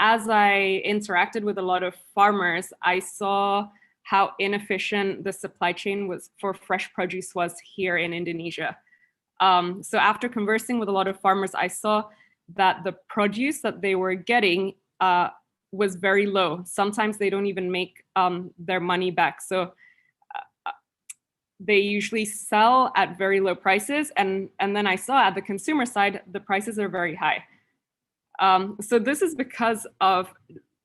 as I interacted with a lot of farmers, I saw how inefficient the supply chain was for fresh produce was here in Indonesia. So after conversing with a lot of farmers, I saw that the produce that they were getting was very low. Sometimes they don't even make their money back. So they usually sell at very low prices. And then I saw at the consumer side, the prices are very high. So this is because of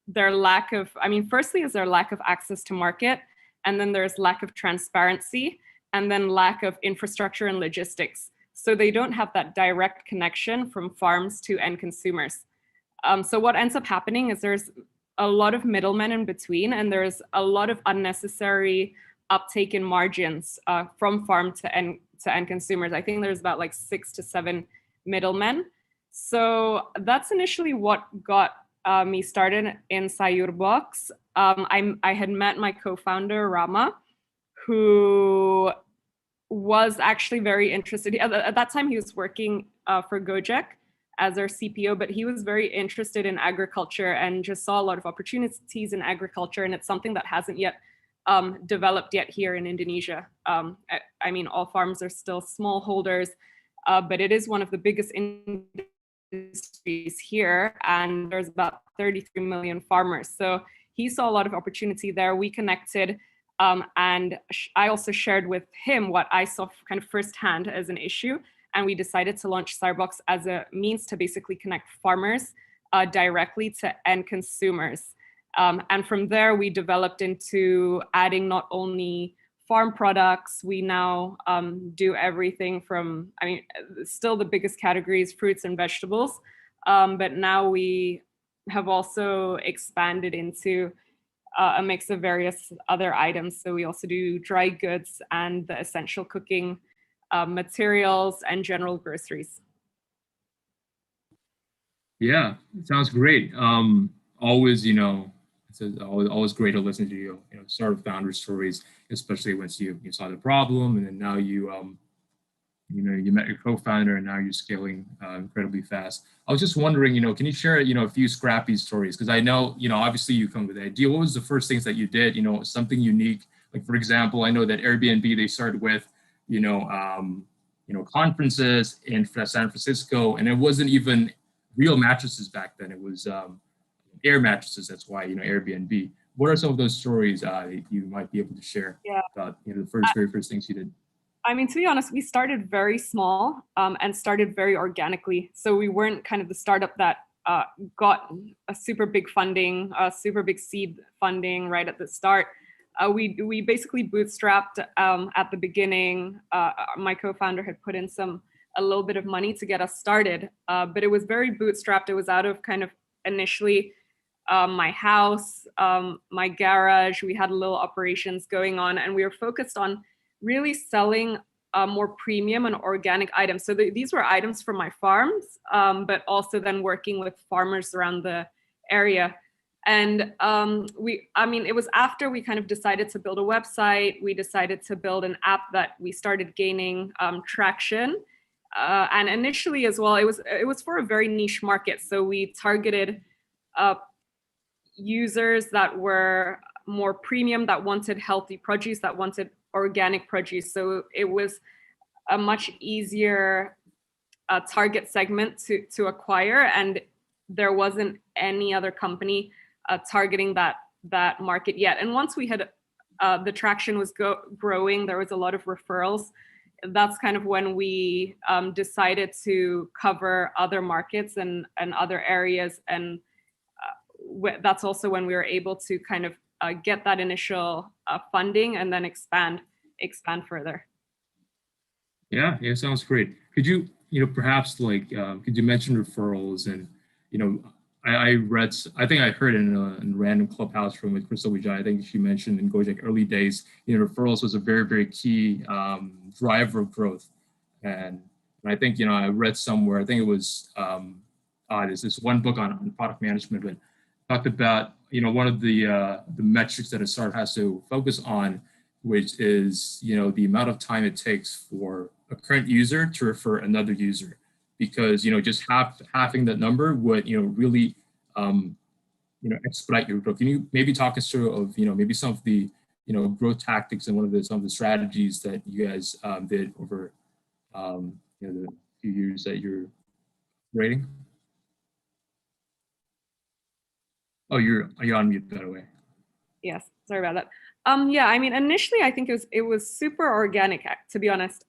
their lack of, firstly is their lack of access to market, and then there's lack of transparency, and then lack of infrastructure and logistics. So they don't have that direct connection from farms to end consumers. So what ends up happening is there's a lot of middlemen in between, and there's a lot of unnecessary uptake in margins from farm to end consumers. I think there's about like 6 to 7 middlemen. So that's initially what got me started in Sayurbox. I had met my co-founder, Rama, who was actually very interested. At that time, he was working for Gojek as our CPO, but he was very interested in agriculture and just saw a lot of opportunities in agriculture. And it's something that hasn't yet developed yet here in Indonesia. All farms are still smallholders, but it is one of the biggest industries here, and there's about 33 million farmers. So he saw a lot of opportunity there. We connected, and I also shared with him what I saw kind of firsthand as an issue. And we decided to launch Sayurbox as a means to basically connect farmers directly to end consumers. And from there, we developed into adding not only farm products, we now do everything from, still the biggest category is fruits and vegetables, but now we have also expanded into a mix of various other items. So we also do dry goods and the essential cooking materials and general groceries. Yeah, it sounds great. Always, it's always great to listen to startup founder stories, especially once you saw the problem, and then now you met your co-founder, and now you're scaling incredibly fast. I was just wondering, can you share a few scrappy stories? Because I know, obviously you come with the idea. What was the first things that you did? Something unique. Like, for example, I know that Airbnb, they started with conferences in San Francisco, and it wasn't even real mattresses back then. It was air mattresses. That's why Airbnb. What are some of those stories you might be able to share about the very first things you did? To be honest, we started very small and started very organically. So we weren't kind of the startup that got a super big funding, a super big seed funding right at the start. We basically bootstrapped at the beginning. My co-founder had put in a little bit of money to get us started, but it was very bootstrapped. It was out of kind of initially my house, my garage. We had little operations going on, and we were focused on really selling more premium and organic items. So these were items from my farms, but also then working with farmers around the area. And it was after we kind of decided to build a website, we decided to build an app that we started gaining traction. And initially as well, it was for a very niche market. So we targeted users that were more premium, that wanted healthy produce, that wanted organic produce. So it was a much easier target segment to acquire, and there wasn't any other company targeting that market yet. And once we had the traction was growing, there was a lot of referrals. That's kind of when we decided to cover other markets and other areas, and that's also when we were able to kind of get that initial funding and then expand further. Yeah, sounds great. Could you, perhaps could you mention referrals? And, I think I heard in a random clubhouse room with Crystal Vijay, I think she mentioned in Gojek early days, referrals was a very, very key driver of growth. And I think, I read somewhere, I think it was, there's this one book on product management, but talked about, one of the metrics that a startup has to focus on, which is, the amount of time it takes for a current user to refer another user. Because, just halving that number would, really expedite your growth. Can you maybe talk us through of, maybe some of the, growth tactics and some of the strategies that you guys did over, the few years that you're operating? Oh, you're on mute, by the way. Yes, sorry about that. Yeah, I mean, initially, I think it was super organic, to be honest.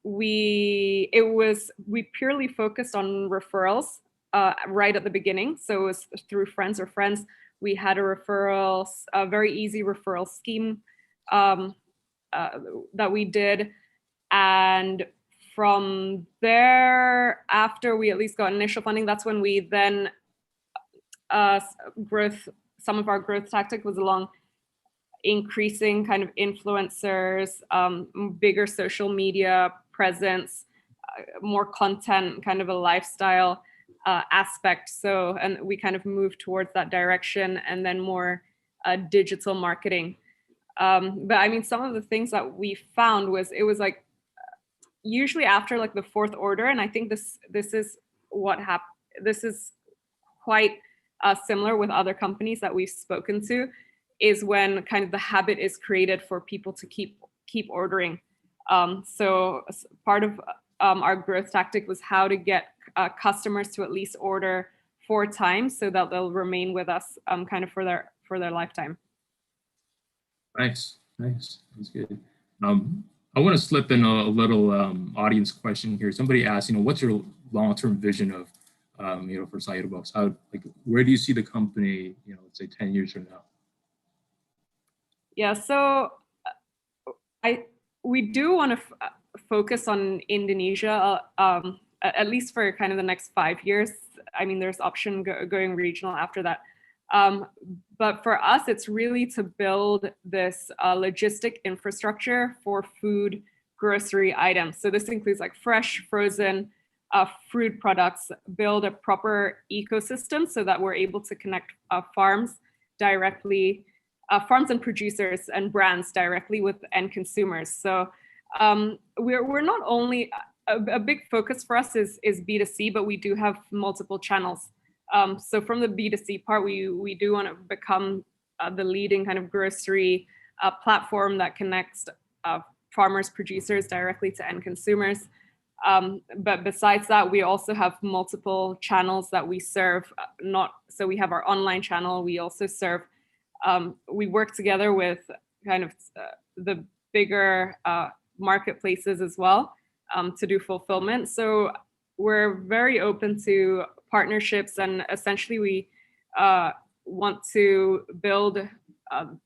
We purely focused on referrals right at the beginning. So it was through friends or friends. We had a very easy referral scheme that we did. And from there, after we at least got initial funding, that's when we then some of our growth tactic was along increasing kind of influencers, bigger social media presence, more content, kind of a lifestyle aspect. So, and we kind of moved towards that direction, and then more digital marketing. But I mean, some of the things that we found it was like usually after like the fourth order, and I think this is what happened. This is quite similar with other companies that we've spoken to, is when kind of the habit is created for people to keep ordering. So part of our growth tactic was how to get customers to at least order 4 times so that they'll remain with us kind of for their lifetime. Nice. That's good. I want to slip in a little audience question here. Somebody asked, what's your long-term vision of, for Sayurbox? Where do you see the company, let's say 10 years from now? Yeah, so we do want to focus on Indonesia, at least for kind of the next 5 years. I mean, there's option going regional after that. But for us, it's really to build this logistic infrastructure for food, grocery items. So this includes like fresh, frozen, fruit products, build a proper ecosystem so that we're able to connect farms directly, farms and producers and brands directly with end consumers. So we're not only, a big focus for us is B2C, but we do have multiple channels. So from the B2C part, we do want to become the leading kind of grocery platform that connects farmers, producers directly to end consumers. But besides that, we also have multiple channels that we serve. So we have our online channel. We also serve. We work together with kind of the bigger marketplaces as well to do fulfillment. So we're very open to partnerships, and essentially we want to build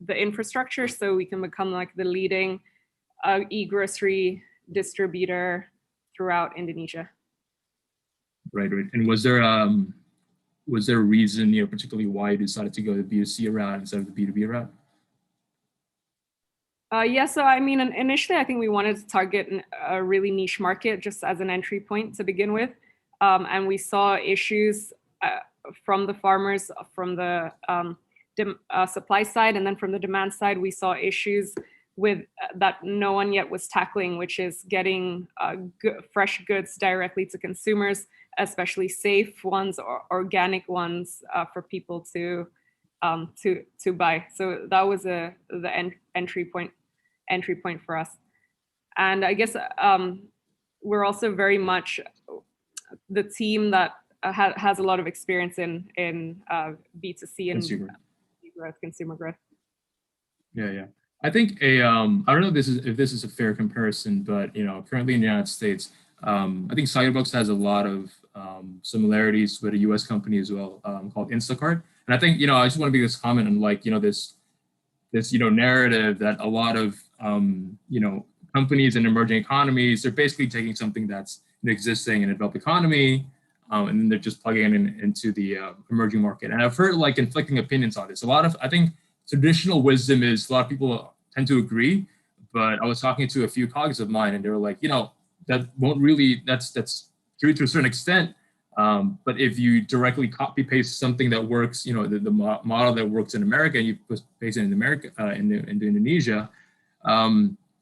the infrastructure so we can become like the leading e-grocery distributor throughout Indonesia. Right. And was there a reason, particularly why you decided to go the B2C route instead of the B2B route? Yeah, so I mean, initially, I think we wanted to target a really niche market just as an entry point to begin with. And we saw issues from the farmers, from the supply side, and then from the demand side, we saw issues with that no one yet was tackling, which is getting fresh goods directly to consumers, especially safe ones or organic ones for people to buy. So that was the entry point for us. And I guess we're also very much the team that has a lot of experience in B2C and consumer growth. Yeah. I think I don't know if this is a fair comparison, but currently in the United States, I think Sayurbox has a lot of similarities with a US company as well called Instacart. And I think I just want to make this comment on this narrative that a lot of companies in emerging economies, they're basically taking something that's existing in a developed economy, and then they're just plugging it into the emerging market. And I've heard conflicting opinions on this. I think traditional wisdom is a lot of people tend to agree, but I was talking to a few colleagues of mine, and they were like, that won't really, that's true to a certain extent. But if you directly copy paste something that works, the model that works in America, and you paste it in America, into Indonesia,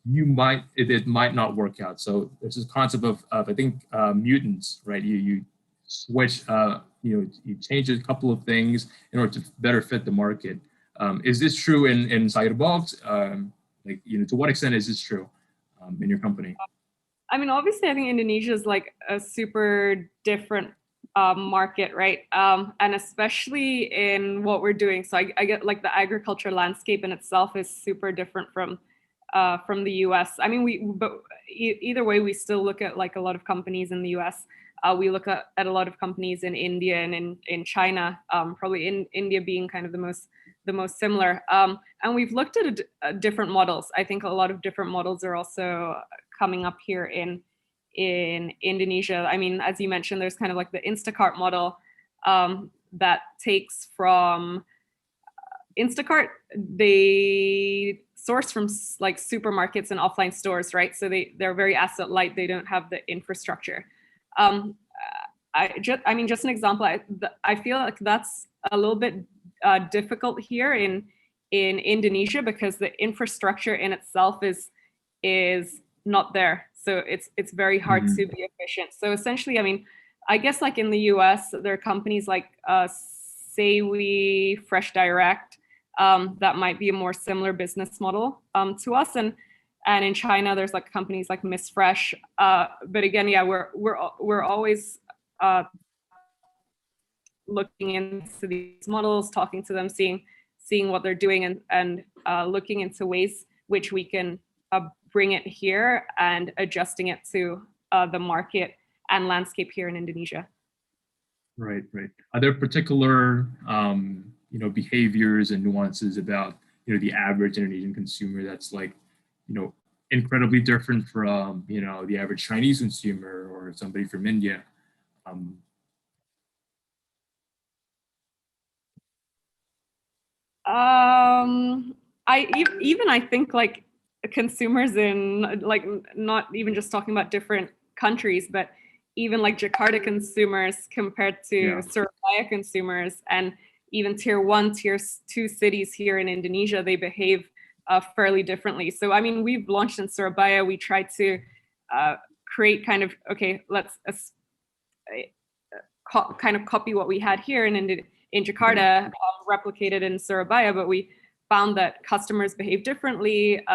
it might not work out. So there's this concept of I think mutants, right? You switch you change a couple of things in order to better fit the market. Is this true in Sayurbox? Like, to what extent is this true in your company? I mean, obviously, I think Indonesia is like a super different market, right? And especially in what we're doing. So I get like the agriculture landscape in itself is super different from the US. I mean, but either way, we still look at like a lot of companies in the US. We look at a lot of companies in India and in China, probably in India being kind of the most similar. And we've looked at different models. I think a lot of different models are also coming up here in Indonesia. I mean, as you mentioned, there's kind of like the Instacart model that takes from Instacart. They source from like supermarkets and offline stores, right? So they're very asset light. They don't have the infrastructure. I mean, just an example. I feel like that's a little bit difficult here in Indonesia because the infrastructure in itself is not there. So it's very hard to be efficient. So essentially, I mean, I guess like in the US, there are companies like Saywe, Fresh Direct, that might be a more similar business model to us. And in China, there's like companies like Miss Fresh. But again, yeah, we're always looking into these models, talking to them, seeing what they're doing, and looking into ways which we can bring it here and adjusting it to the market and landscape here in Indonesia. Right. Are there particular behaviors and nuances about the average Indonesian consumer that's like incredibly different from the average Chinese consumer or somebody from India? I think like consumers in like not even just talking about different countries, but even like Jakarta consumers compared to Surabaya consumers, and even tier 1, tier 2 cities here in Indonesia, they behave fairly differently. So I mean, we've launched in Surabaya. We tried to create kind of, okay, let's kind of copy what we had here in Jakarta, replicated in Surabaya, but we found that customers behave differently.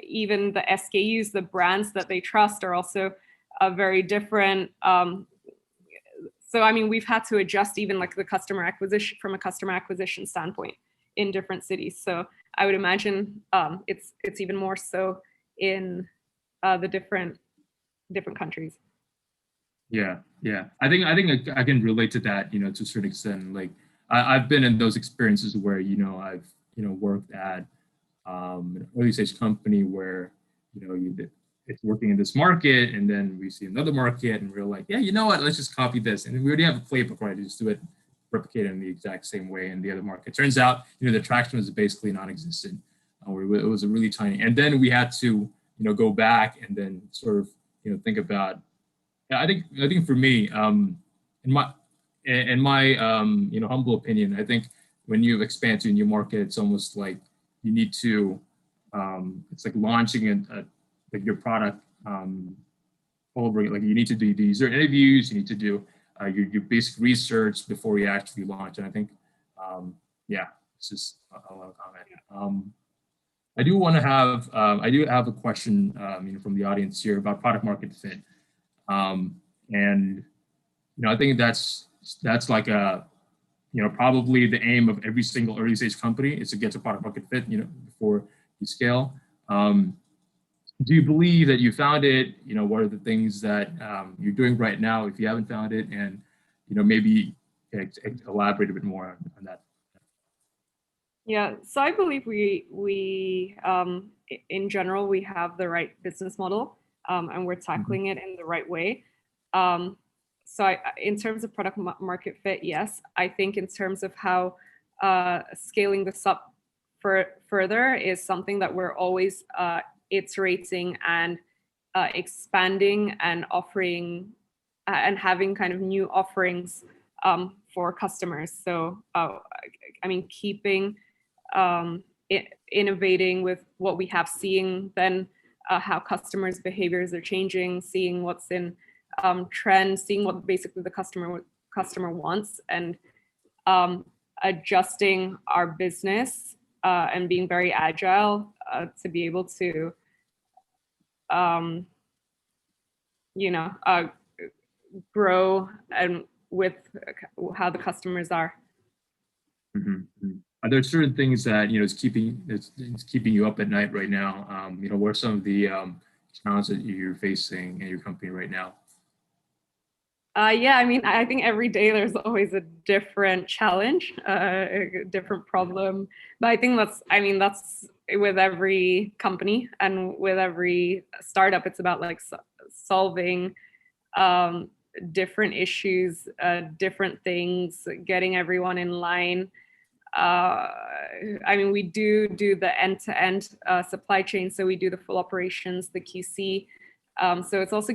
Even the SKUs, the brands that they trust, are also very different. So I mean, we've had to adjust even like the customer acquisition from a customer acquisition standpoint in different cities. So I would imagine it's even more so in the different countries. Yeah. I think I can relate to that, to a certain extent. Like I've been in those experiences where I've worked at an early stage company where it's working in this market, and then we see another market, and we're like, yeah, you know what? Let's just copy this, and we already have a playbook, right? Just do it, replicate it in the exact same way in the other market. Turns out, the traction was basically non-existent. It was a really tiny, and then we had to, go back and then sort of, think about. I think for me, in my humble opinion, I think when you expand to a new market, it's almost like you need to, it's like launching like your product over. Like you need to do the user interviews, you need to do your basic research before you actually launch. And I think, it's just a lot of comment. I do have a question, from the audience here about product market fit. And I think that's like a probably the aim of every single early stage company is to get to product market fit before you scale. Do you believe that you found it? What are the things that you're doing right now if you haven't found it, and maybe elaborate a bit more on that? Yeah, so I believe we in general we have the right business model, and we're tackling it in the right way. So in terms of product market fit, yes. I think in terms of how scaling this up further is something that we're always iterating and expanding and offering and having kind of new offerings for customers. So I mean, keeping innovating with what we have, seeing then how customers' behaviors are changing, seeing what's in trend, seeing what basically the customer wants, and adjusting our business and being very agile to be able to, grow and with how the customers are. Mm-hmm. Are there certain things that is keeping you up at night right now? What are some of the challenges that you're facing in your company right now? Yeah, I mean, I think every day there's always a different challenge, a different problem. But I think that's with every company and with every startup. It's about like solving different issues, different things, getting everyone in line. I mean, we do the end-to-end supply chain, so we do the full operations, the QC. So it's also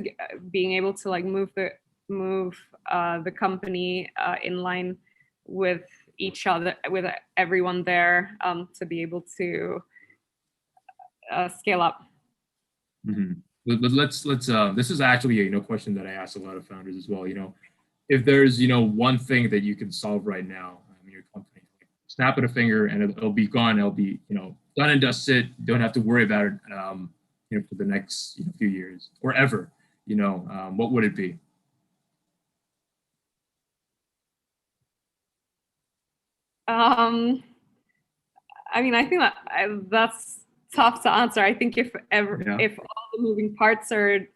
being able to like move the company in line with each other, with everyone there, to be able to scale up. Mm-hmm. But let's this is actually a question that I ask a lot of founders as well. If there's one thing that you can solve right now in your company, snap of a finger and it'll be gone. It'll be done and dusted. Don't have to worry about it for the next few years or ever. What would it be? I mean, I think that's tough to answer. I think if all the moving parts are,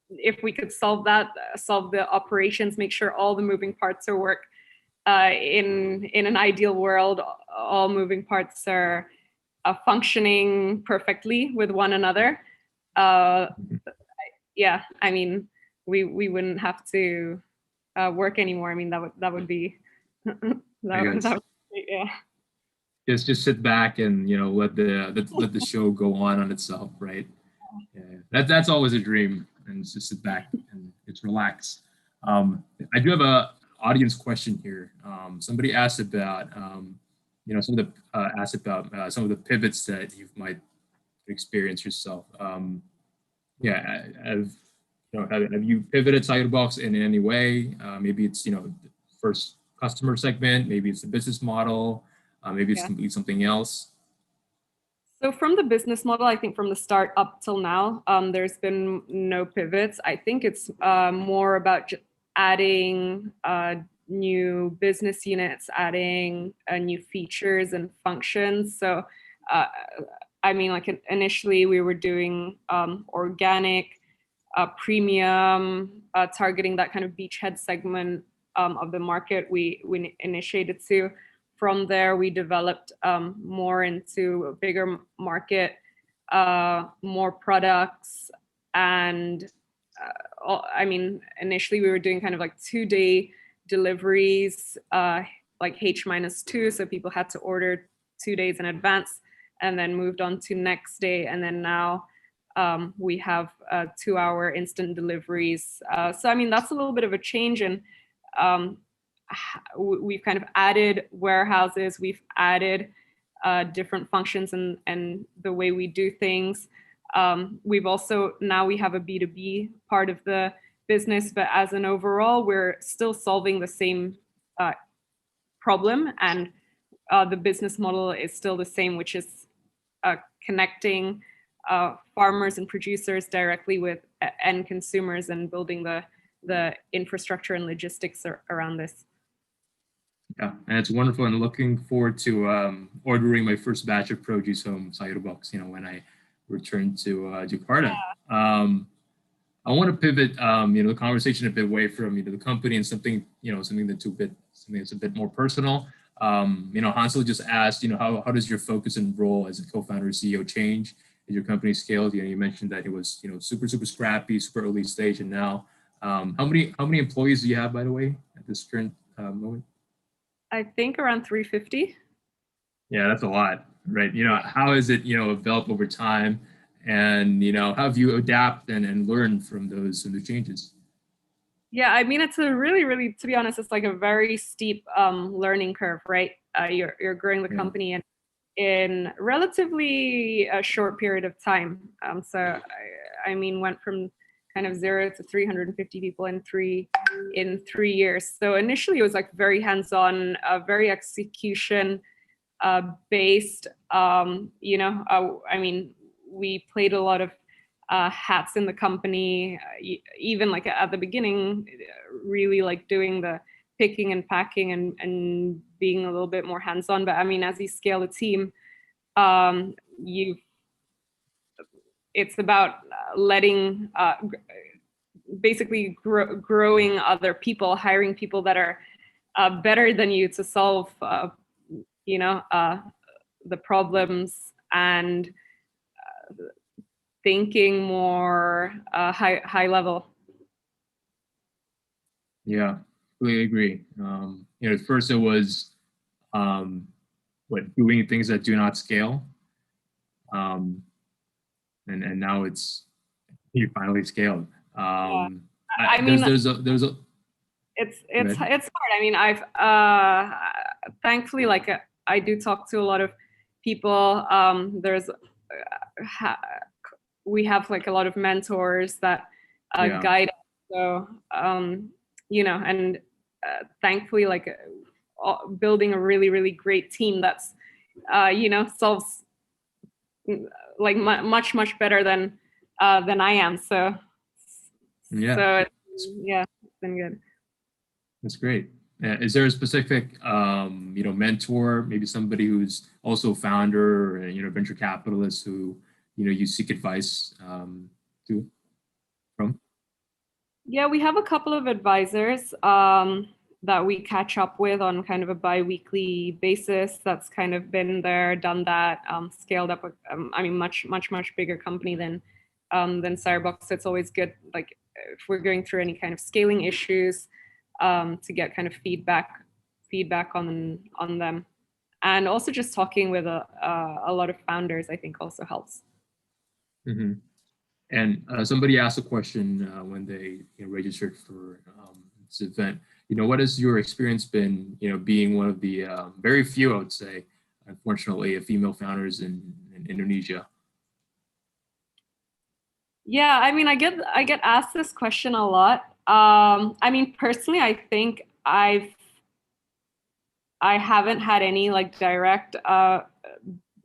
if we could solve the operations, make sure all the moving parts are work. In an ideal world, all moving parts are functioning perfectly with one another. Yeah, I mean, we wouldn't have to work anymore. I mean, that would be yeah. Just sit back and let the show go on itself, right? Yeah, that's always a dream, and just sit back and it's relaxed. I do have a audience question here. Somebody asked about some of the pivots that you might experience yourself. Yeah, have you pivoted Sayurbox in any way? Maybe it's first customer segment, maybe it's the business model, maybe it's completely something else. So from the business model, I think from the start up till now, there's been no pivots. I think it's more about just adding new business units, adding new features and functions. So, I mean, like initially we were doing organic, premium, targeting that kind of beachhead segment of the market we initiated to. From there, we developed more into a bigger market, more products, and I mean, initially we were doing kind of like 2-day deliveries, like H-2, so people had to order 2 days in advance, and then moved on to next day, and then now we have 2-hour instant deliveries. So I mean, that's a little bit of a change, and we've kind of added warehouses, we've added different functions and the way we do things. We've also, now we have a B2B part of the business, but as an overall, we're still solving the same problem, and the business model is still the same, which is connecting farmers and producers directly with end consumers and building the infrastructure and logistics around this. Yeah, and it's wonderful, and looking forward to ordering my first batch of produce from Sayurbox, when I return to Jakarta. Yeah. I want to pivot, the conversation a bit away from the company and something that's a bit more personal. Hansel just asked, how does your focus and role as a co-founder and CEO change as your company scaled? You mentioned that it was super scrappy, super early stage, and now how many employees do you have, by the way, at this current moment? I think around 350. Yeah, that's a lot, right? How has it developed over time, and how have you adapt and learned from those changes? Yeah, I mean, it's a really, to be honest, it's like a very steep learning curve, right? You're growing the company in relatively a short period of time. So I mean, went from kind of 0 to 350 people in 3 years. So initially it was like very hands-on, very execution based. You know, I mean, we played a lot of hats in the company, even like at the beginning, really like doing the picking and packing and being a little bit more hands-on. But I mean, as you scale the team, it's about letting basically growing other people, hiring people that are better than you to solve you know, the problems, and thinking more high level. Yeah, completely agree. You know, at first it was doing things that do not scale, and now it's you finally scaled. Yeah. I mean, there's a it's hard. I mean, I've thankfully, like I do talk to a lot of people. There's we have like a lot of mentors that guide us. So you know, and thankfully, like building a really great team that's you know, solves like much better than I am. So yeah, it's been good. That's great. Is there a specific, you know, mentor, maybe somebody who's also a founder or, you know, venture capitalist who, you know, you seek advice from? Yeah, we have a couple of advisors that we catch up with on kind of a bi-weekly basis. That's kind of been there, done that, scaled up. I mean, much bigger company than Sayurbox. So it's always good, like if we're going through any kind of scaling issues, to get kind of feedback on them, and also just talking with a lot of founders, I think also helps. Mm-hmm. And somebody asked a question when they, you know, registered for this event. You know, what has your experience been? You know, being one of the very few, I would say, unfortunately, female founders in Indonesia. Yeah, I mean, I get asked this question a lot. I mean, personally, I think I haven't had any like direct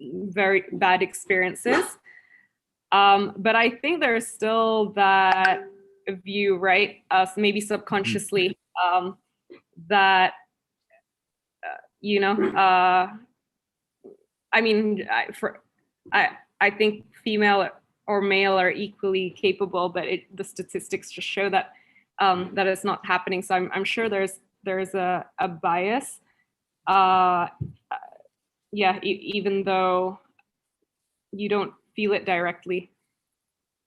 very bad experiences. But I think there's still that view, right? Maybe subconsciously, that you know, I mean, I think female or male are equally capable, but the statistics just show that that it's not happening. So I'm sure there's a bias. Yeah, even though you don't feel it directly.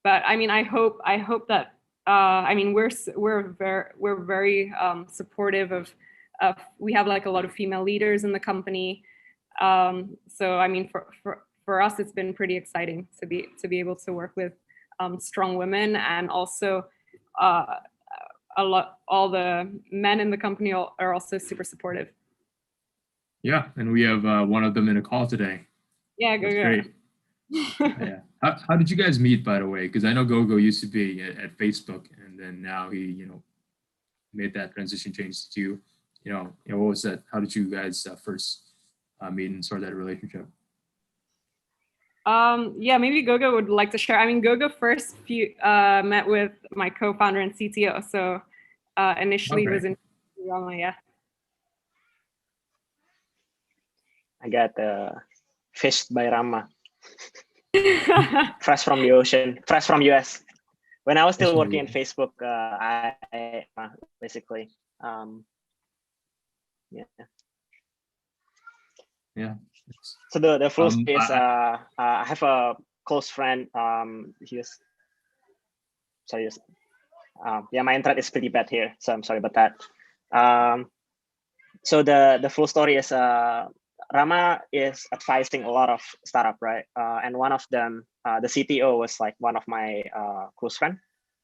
But I mean, I hope that I mean, we're very supportive of we have like a lot of female leaders in the company. So I mean, for us, it's been pretty exciting to be able to work with strong women, and also all the men in the company are also super supportive. Yeah, and we have one of them in a call today. Yeah, That's great. Yeah. How did you guys meet, by the way? Because I know Gogo used to be at Facebook, and then now he, you know, made that transition change to you. You know, what was that? How did you guys first meet and start that relationship? Yeah, maybe Gogo would like to share. I mean, Gogo first met with my co-founder and CTO. So initially it was in Rama, yeah. I got fished by Rama. Fresh from the ocean, fresh from US. When I was still working in Facebook, I basically, yeah. So the full is I have a close friend. He's sorry. Yeah, my internet is pretty bad here, so I'm sorry about that. So the full story is Rama is advising a lot of startup, right? And one of them, the CTO, was like one of my close friend,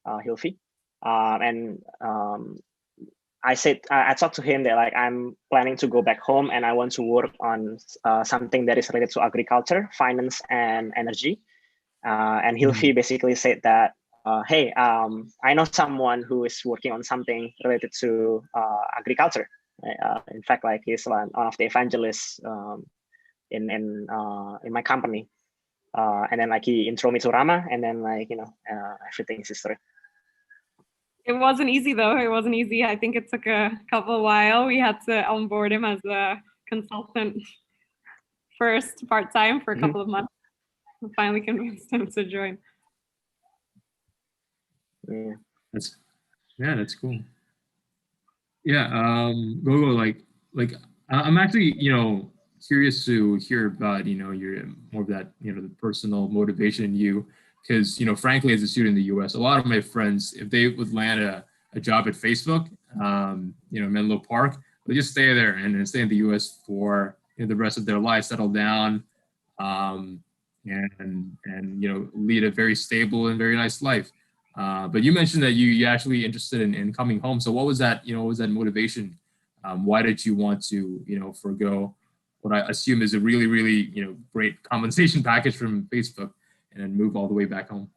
Hilfi. And I talked to him that like I'm planning to go back home and I want to work on something that is related to agriculture, finance, and energy. And Hilfi basically said that hey, I know someone who is working on something related to agriculture. In fact, like he's one of the evangelists in my company. And then like he intro me to Rama, and then like, you know, everything is history. It wasn't easy though. It wasn't easy. I think it took a couple of while. We had to onboard him as a consultant first, part-time for a couple of months. We finally convinced him to join. Yeah. That's cool. Yeah, Gogo, like I'm actually, you know, curious to hear about, you know, your more of that, you know, the personal motivation in you, because, you know, frankly, as a student in the U.S., a lot of my friends, if they would land a job at Facebook, you know, Menlo Park, they just stay there and stay in the U.S. for, you know, the rest of their life, settle down, and you know, lead a very stable and very nice life. But you mentioned that you actually interested in coming home. So what was that, you know, what was that motivation? Why did you want to, you know, forego what I assume is a really, really, you know, great compensation package from Facebook and then move all the way back home?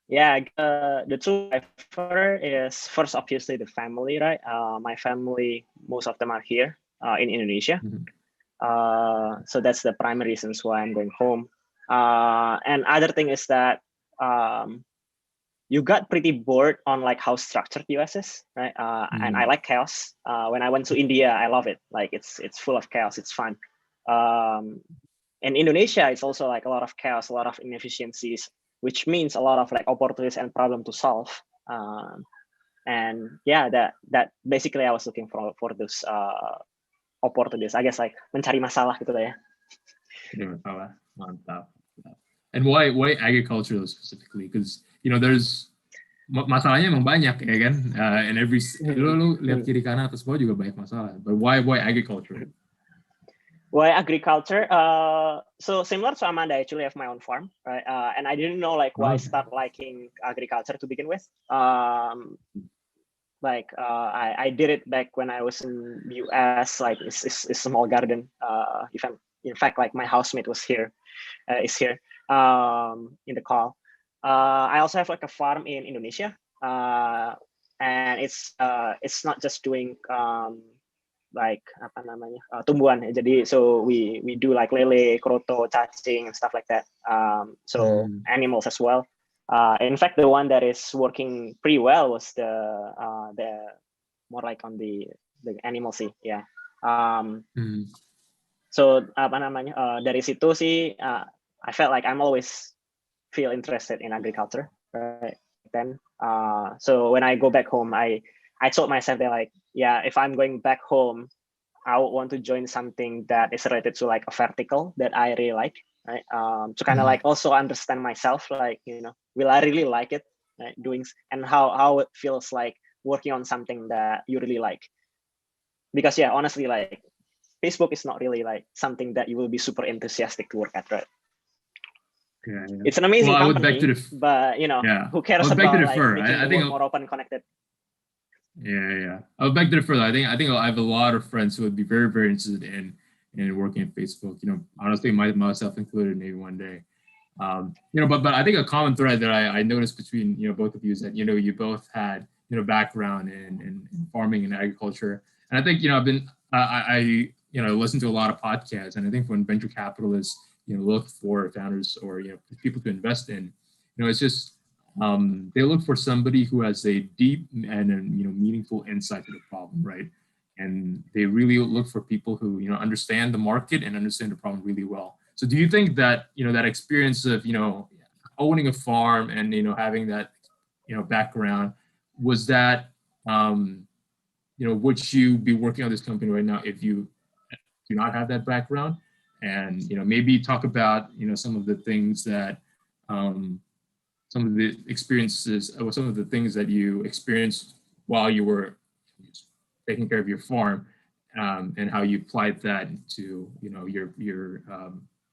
Yeah, the true driver is first, obviously, the family, right? My family, most of them are here in Indonesia. So that's the primary reasons why I'm going home. And other thing is that you got pretty bored on like how structured US is, right? And I like chaos. When I went to India, I love it. Like it's full of chaos. It's fun. In Indonesia, it's also like a lot of chaos, a lot of inefficiencies, which means a lot of like opportunities and problem to solve. And yeah, that basically I was looking for those opportunities. I guess like mencari masalah gitu lah ya. Masalah, mantap. And why agriculture specifically? Because, you know, there's masalahnya emang banyak ya kan, and every lu lihat kiri kanan atas bawah juga banyak masalah. But why agriculture? Why agriculture? So similar to Amanda, I actually have my own farm, right? And I didn't know like why I start liking agriculture to begin with. I did it back when I was in US. Like it's a small garden. In fact, like my housemate was here, is here in the call. I also have like a farm in Indonesia, and it's not just doing like apa namanya tumbuhan. Jadi so we do like lele, kroto, cacing, and stuff like that. So animals as well. In fact, the one that is working pretty well was the more like on the animal sih, yeah. So apa namanya dari situ sih I felt like I'm always feel interested in agriculture, right? Then so when I go back home, I told myself that like, yeah, if I'm going back home, I would want to join something that is related to like a vertical that I really like, right? To kind of like also understand myself, like, you know, will I really like it, right? Doing, and how it feels like working on something that you really like. Because yeah, honestly, like Facebook is not really like something that you will be super enthusiastic to work at, right? Yeah. It's an amazing company, but you know, who cares about like making the world more open and connected? Yeah. I would beg to differ. I think I have a lot of friends who would be very, very interested in working at Facebook. You know, honestly, myself included, maybe one day. You know, but I think a common thread that I noticed between, you know, both of you is that, you know, you both had, you know, background in farming and agriculture, and I think, you know, I you know, listen to a lot of podcasts, and I think when venture capitalists, you know, look for founders or, you know, people to invest in, you know, it's just they look for somebody who has a deep and you know, meaningful insight to the problem, right? And they really look for people who, you know, understand the market and understand the problem really well. So do you think that, you know, that experience of, you know, owning a farm and, you know, having that, you know, background, was that, you know, would you be working on this company right now if you do not have that background? And, you know, maybe talk about, you know, some of the things that, some of the experiences, or some of the things that you experienced while you were taking care of your farm, and how you applied that to, you know, your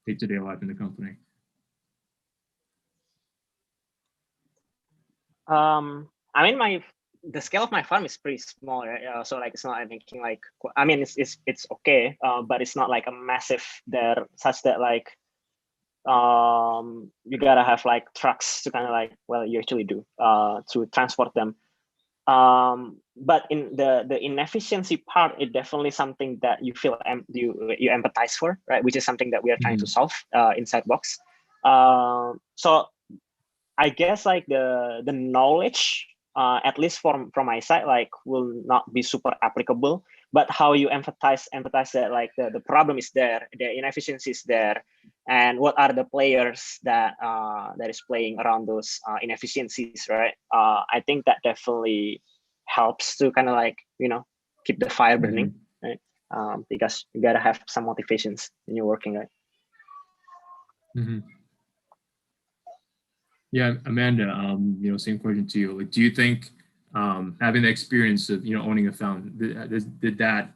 day-to-day life in the company. I mean, the scale of my farm is pretty small, right? So like it's not making like, I mean, it's okay, but it's not like a massive there, such that like you gotta have like trucks to kind of like, well, you actually do to transport them. But in the inefficiency part, it definitely something that you feel you empathize for, right? Which is something that we are trying to solve inside Box. So I guess like the knowledge, at least from my side, like will not be super applicable. But how you empathize that like the problem is there, the inefficiency is there, and what are the players that that is playing around those inefficiencies, right? I think that definitely helps to kind of like, you know, keep the fire burning, right? Because you gotta have some motivations when you're working, right? Yeah, Amanda, you know, same question to you. Like, do you think having the experience of, you know, owning a fund, did that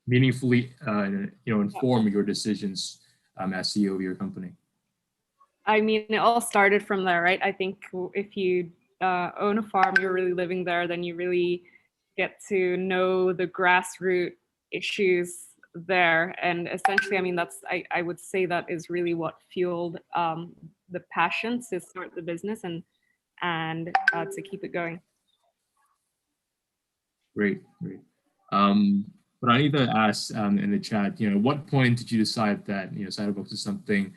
meaningfully, you know, inform your decisions as CEO of your company? I mean, it all started from there, right? I think if you own a farm, you're really living there, then you really get to know the grassroots issues there. And essentially, I mean, that's, I would say that is really what fueled the passion to start the business and to keep it going. Great. But I need to ask in the chat, you know, what point did you decide that, you know, Sayurbox is something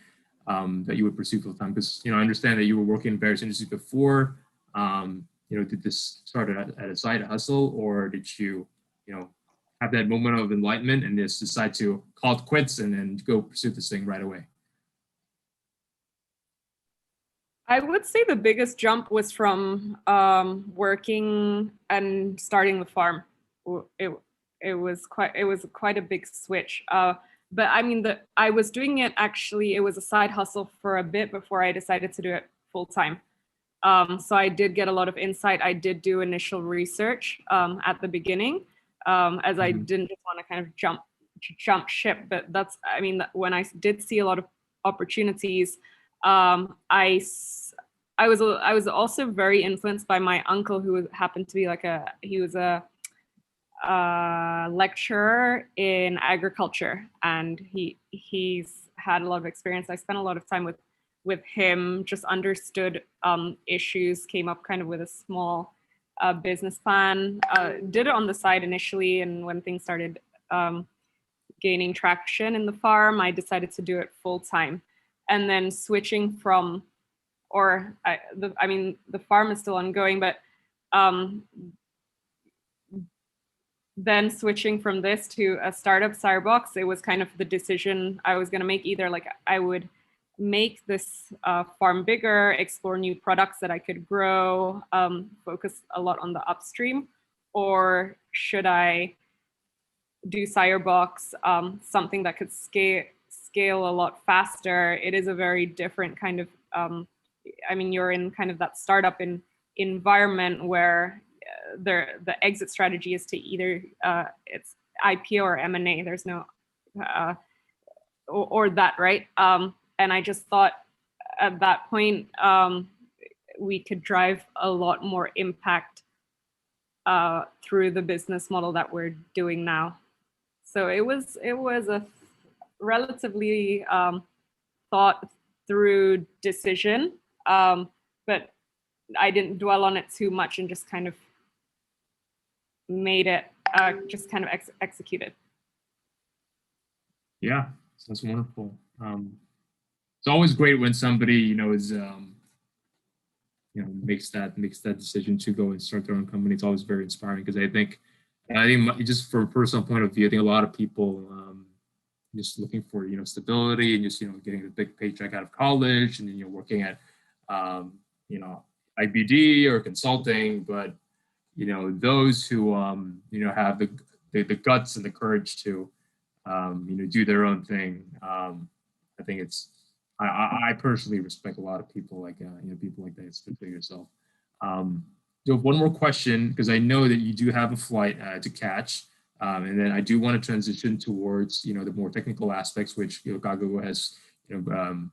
that you would pursue full time? Because, you know, I understand that you were working in various industries before. You know, did this start at a side hustle, or did you, you know, have that moment of enlightenment and just decide to call it quits and then go pursue this thing right away? I would say the biggest jump was from working and starting the farm. It was quite a big switch. But I mean, I was doing it actually. It was a side hustle for a bit before I decided to do it full time. So I did get a lot of insight. I did do initial research at the beginning, as I didn't just want to kind of jump ship. But that's, I mean, when I did see a lot of opportunities, I was also very influenced by my uncle, who happened to be like he was a lecturer in agriculture, and he's had a lot of experience. I spent a lot of time with him, just understood issues, came up kind of with a small business plan, did it on the side initially, and when things started gaining traction in the farm, I decided to do it full time. And then switching from, I mean, the farm is still ongoing, but then switching from this to a startup, Sayurbox, it was kind of the decision I was going to make. Either like I would make this farm bigger, explore new products that I could grow, focus a lot on the upstream, or should I do Sayurbox, something that could scale a lot faster. It is a very different kind of, I mean, you're in kind of that startup environment where the exit strategy is to either it's IPO or M&A. There's no or that, right? And I just thought at that point we could drive a lot more impact through the business model that we're doing now. So it was a relatively thought through decision, but I didn't dwell on it too much and just kind of made it, just kind of executed. Yeah, that's wonderful. It's always great when somebody, you know, is makes that decision to go and start their own company. It's always very inspiring, because I think just from a personal point of view, I think a lot of people just looking for, you know, stability and just, you know, getting a big paycheck out of college and then, you know, working at you know, IBD or consulting. But, you know, those who you know, have the guts and the courage to you know, do their own thing, I think it's, I personally respect a lot of people like you know, people like that, especially yourself. So one more question, because I know that you do have a flight to catch, and then I do want to transition towards, you know, the more technical aspects, which, you know, Gago has, you know,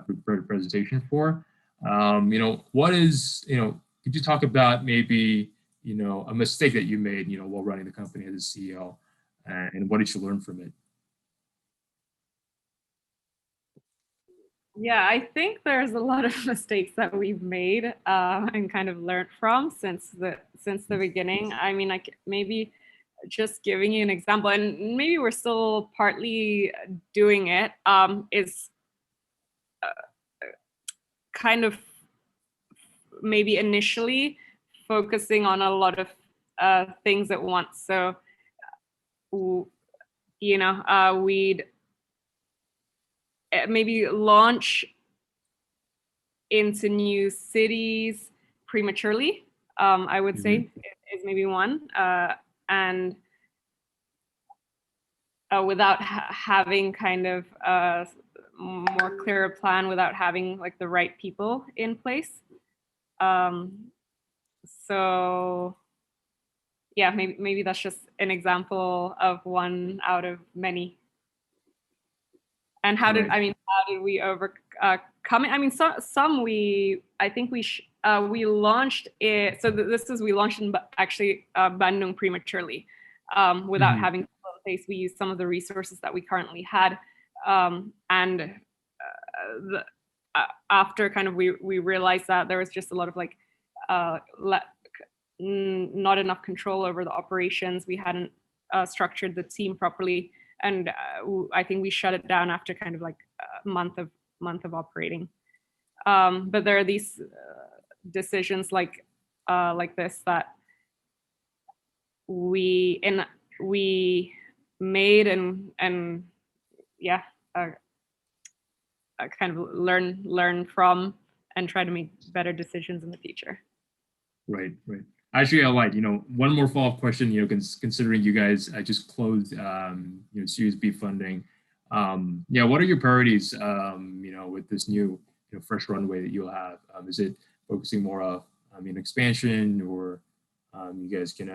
prepared a presentation for. You know, what is, you know, could you talk about maybe, you know, a mistake that you made, you know, while running the company as a CEO, and what did you learn from it? Yeah, I think there's a lot of mistakes that we've made and kind of learned from since the beginning. I mean, like maybe just giving you an example, and maybe we're still partly doing it, is kind of maybe initially focusing on a lot of things at once. So, you know, we'd maybe launch into new cities prematurely, I would say is maybe one, and without having kind of a more clearer plan, without having like the right people in place. So yeah, maybe that's just an example of one out of many. And how did we overcome it? I mean, some I think we launched it. So we launched in actually Bandung prematurely, without having in place. We used some of the resources that we currently had, and after kind of we realized that there was just a lot of like not enough control over the operations. We hadn't structured the team properly. And I think we shut it down after kind of like a month of operating. But there are these decisions like this that we made and yeah, kind of learn from and try to make better decisions in the future. Right. Actually, I lied. One more follow-up question. Considering you guys just closed, Series B funding. What are your priorities? With this new, fresh runway that you'll have. Is it focusing more of, expansion, or you guys can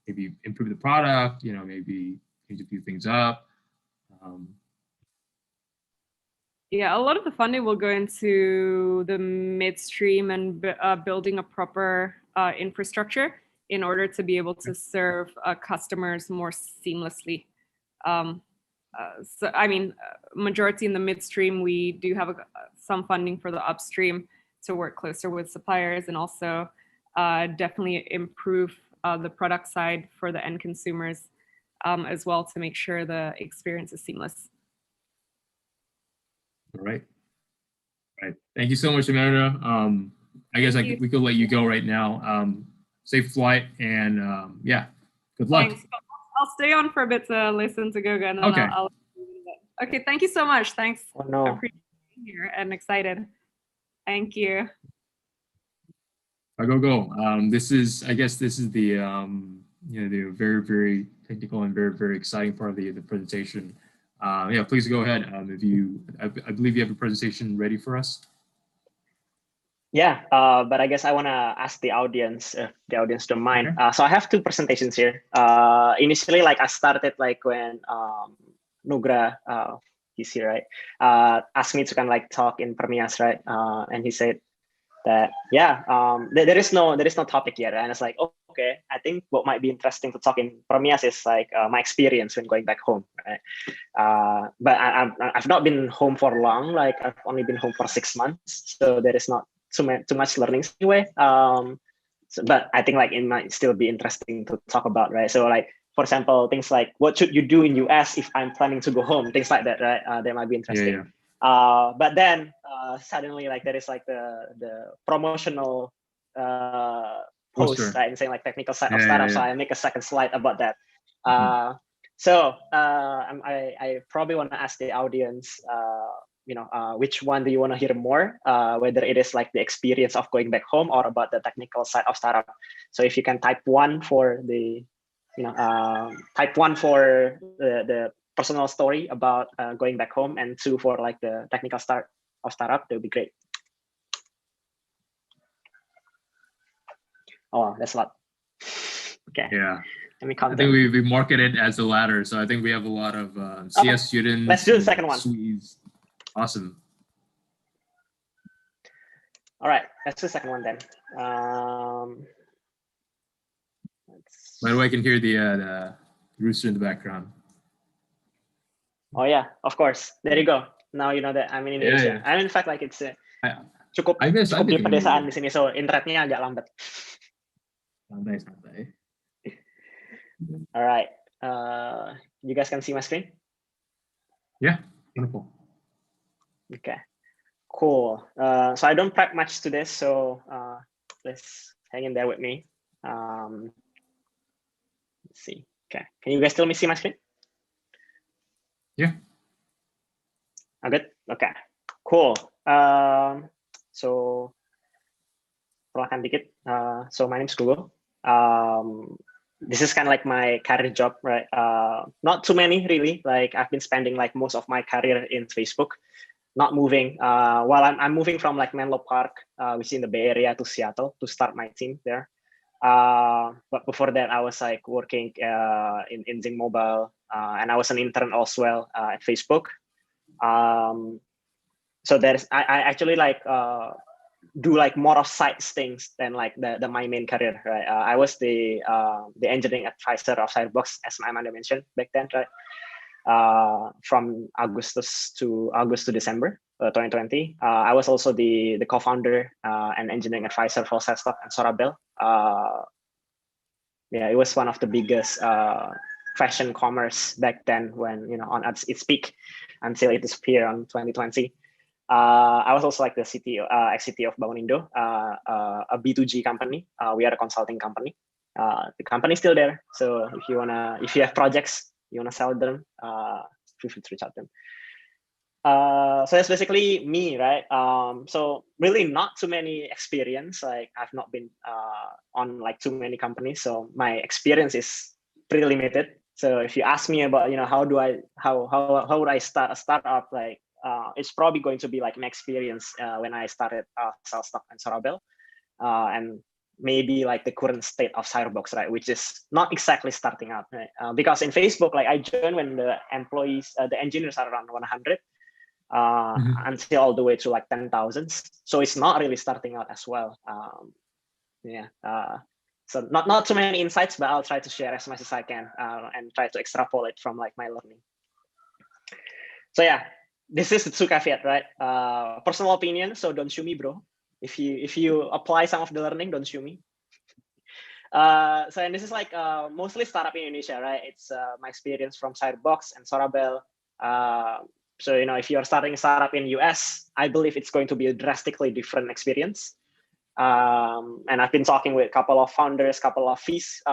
maybe improve the product? Maybe change a few things up. Yeah, a lot of the funding will go into the midstream and building a proper infrastructure in order to be able to serve customers more seamlessly. So, I mean, majority in the midstream, we do have some funding for the upstream to work closer with suppliers and also definitely improve the product side for the end consumers as well to make sure the experience is seamless. All right. Thank you so much, Amanda. I guess we could let you go right now. Safe flight, and good luck. Thanks. I'll stay on for a bit to listen to Goga, and then okay. Okay, thank you so much. Thanks. Oh, no. I appreciate being here and excited. Thank you. Go. This is the the very, very technical and very, very exciting part of the presentation. Please go ahead. I believe you have a presentation ready for us. Yeah, but I guess I want to ask the audience if the audience don't mind. Okay. So I have two presentations here. Initially, I started when Nugra, he's here, right? Asked me to kind of talk in Permias, right? And he said that there is no topic yet, right? And it's like, okay, I think what might be interesting to talk in Permias is my experience when going back home, right? But I've not been home for long. I've only been home for 6 months, so there is not too much learnings anyway. But I think it might still be interesting to talk about, right? So for example, things like what should you do in US if I'm planning to go home, things like that, right? That might be interesting. Yeah. But then suddenly there is the promotional post, right, and saying technical side of startup. So I make a second slide about that. So I probably want to ask the audience, which one do you want to hear more? Whether it is the experience of going back home or about the technical side of startup. So if you can type 1 for the, type 1 for the personal story about going back home, and 2 for the technical start of startup, that would be great. Oh, that's a lot. Okay. Yeah. Let me count. I think we market it as the latter, so I think we have a lot of CS students. Let's do the second one. Swedes. Awesome. All right, let's do the second one then. By the way, I can hear the rooster in the background. Oh yeah, of course. There you go. now you know that I'm in Indonesia. I'm in fact like it's cukup di pedesaan di sini, so internetnya agak lambat. Santai. All right, you guys can see my screen? Yeah, wonderful. Okay, cool. So I don't prep much to this, so let's hang in there with me. Let's see. Okay, can you guys still see my screen? Yeah. Oh, good. Okay, cool. So perlahan dikit. So my name's Google. This is kind of like my career job, right? Not too many really. Like I've been spending like most of my career in Facebook, not moving. While I'm moving from like Menlo Park, which is in the Bay Area, to Seattle to start my team there. But before that, I was like working in Zing Mobile, and I was an intern also at Facebook. So I actually like do like more of side things than like my main career, right? I was the engineering advisor of Sayurbox, as Amanda mentioned back then, right? From August to December 2020. I was also the co-founder and engineering advisor for StartUp and Sorabel. Yeah, it was one of the biggest fashion commerce back then, when on its peak, until it disappeared on 2020. I was also like the ex-CTO of Bangunindo, a B2G company. We are a consulting company. The company is still there. So if you have projects, you wanna sell them, feel free to reach out to them. So that's basically me, right? So really not too many experience. Like I've not been on like too many companies, so my experience is pretty limited. So if you ask me about how would I start a startup, like it's probably going to be like an experience when I started StartUp and Sorabel, and maybe like the current state of Sayurbox, right, which is not exactly starting out, right? Because in Facebook, like I joined when the employees, the engineers are around 100. Until all the way to like 10,000. So it's not really starting out as well. So not too many insights, but I'll try to share as much as I can and try to extrapolate from like my learning. So yeah, this is the two caveat, right? Personal opinion, so don't sue me, bro. If you apply some of the learning, don't sue me. And this is like mostly startup in Indonesia, right? It's my experience from Sayurbox and Sorabel. So if you're starting a startup in US, I believe it's going to be a drastically different experience. And I've been talking with a couple of founders, couple of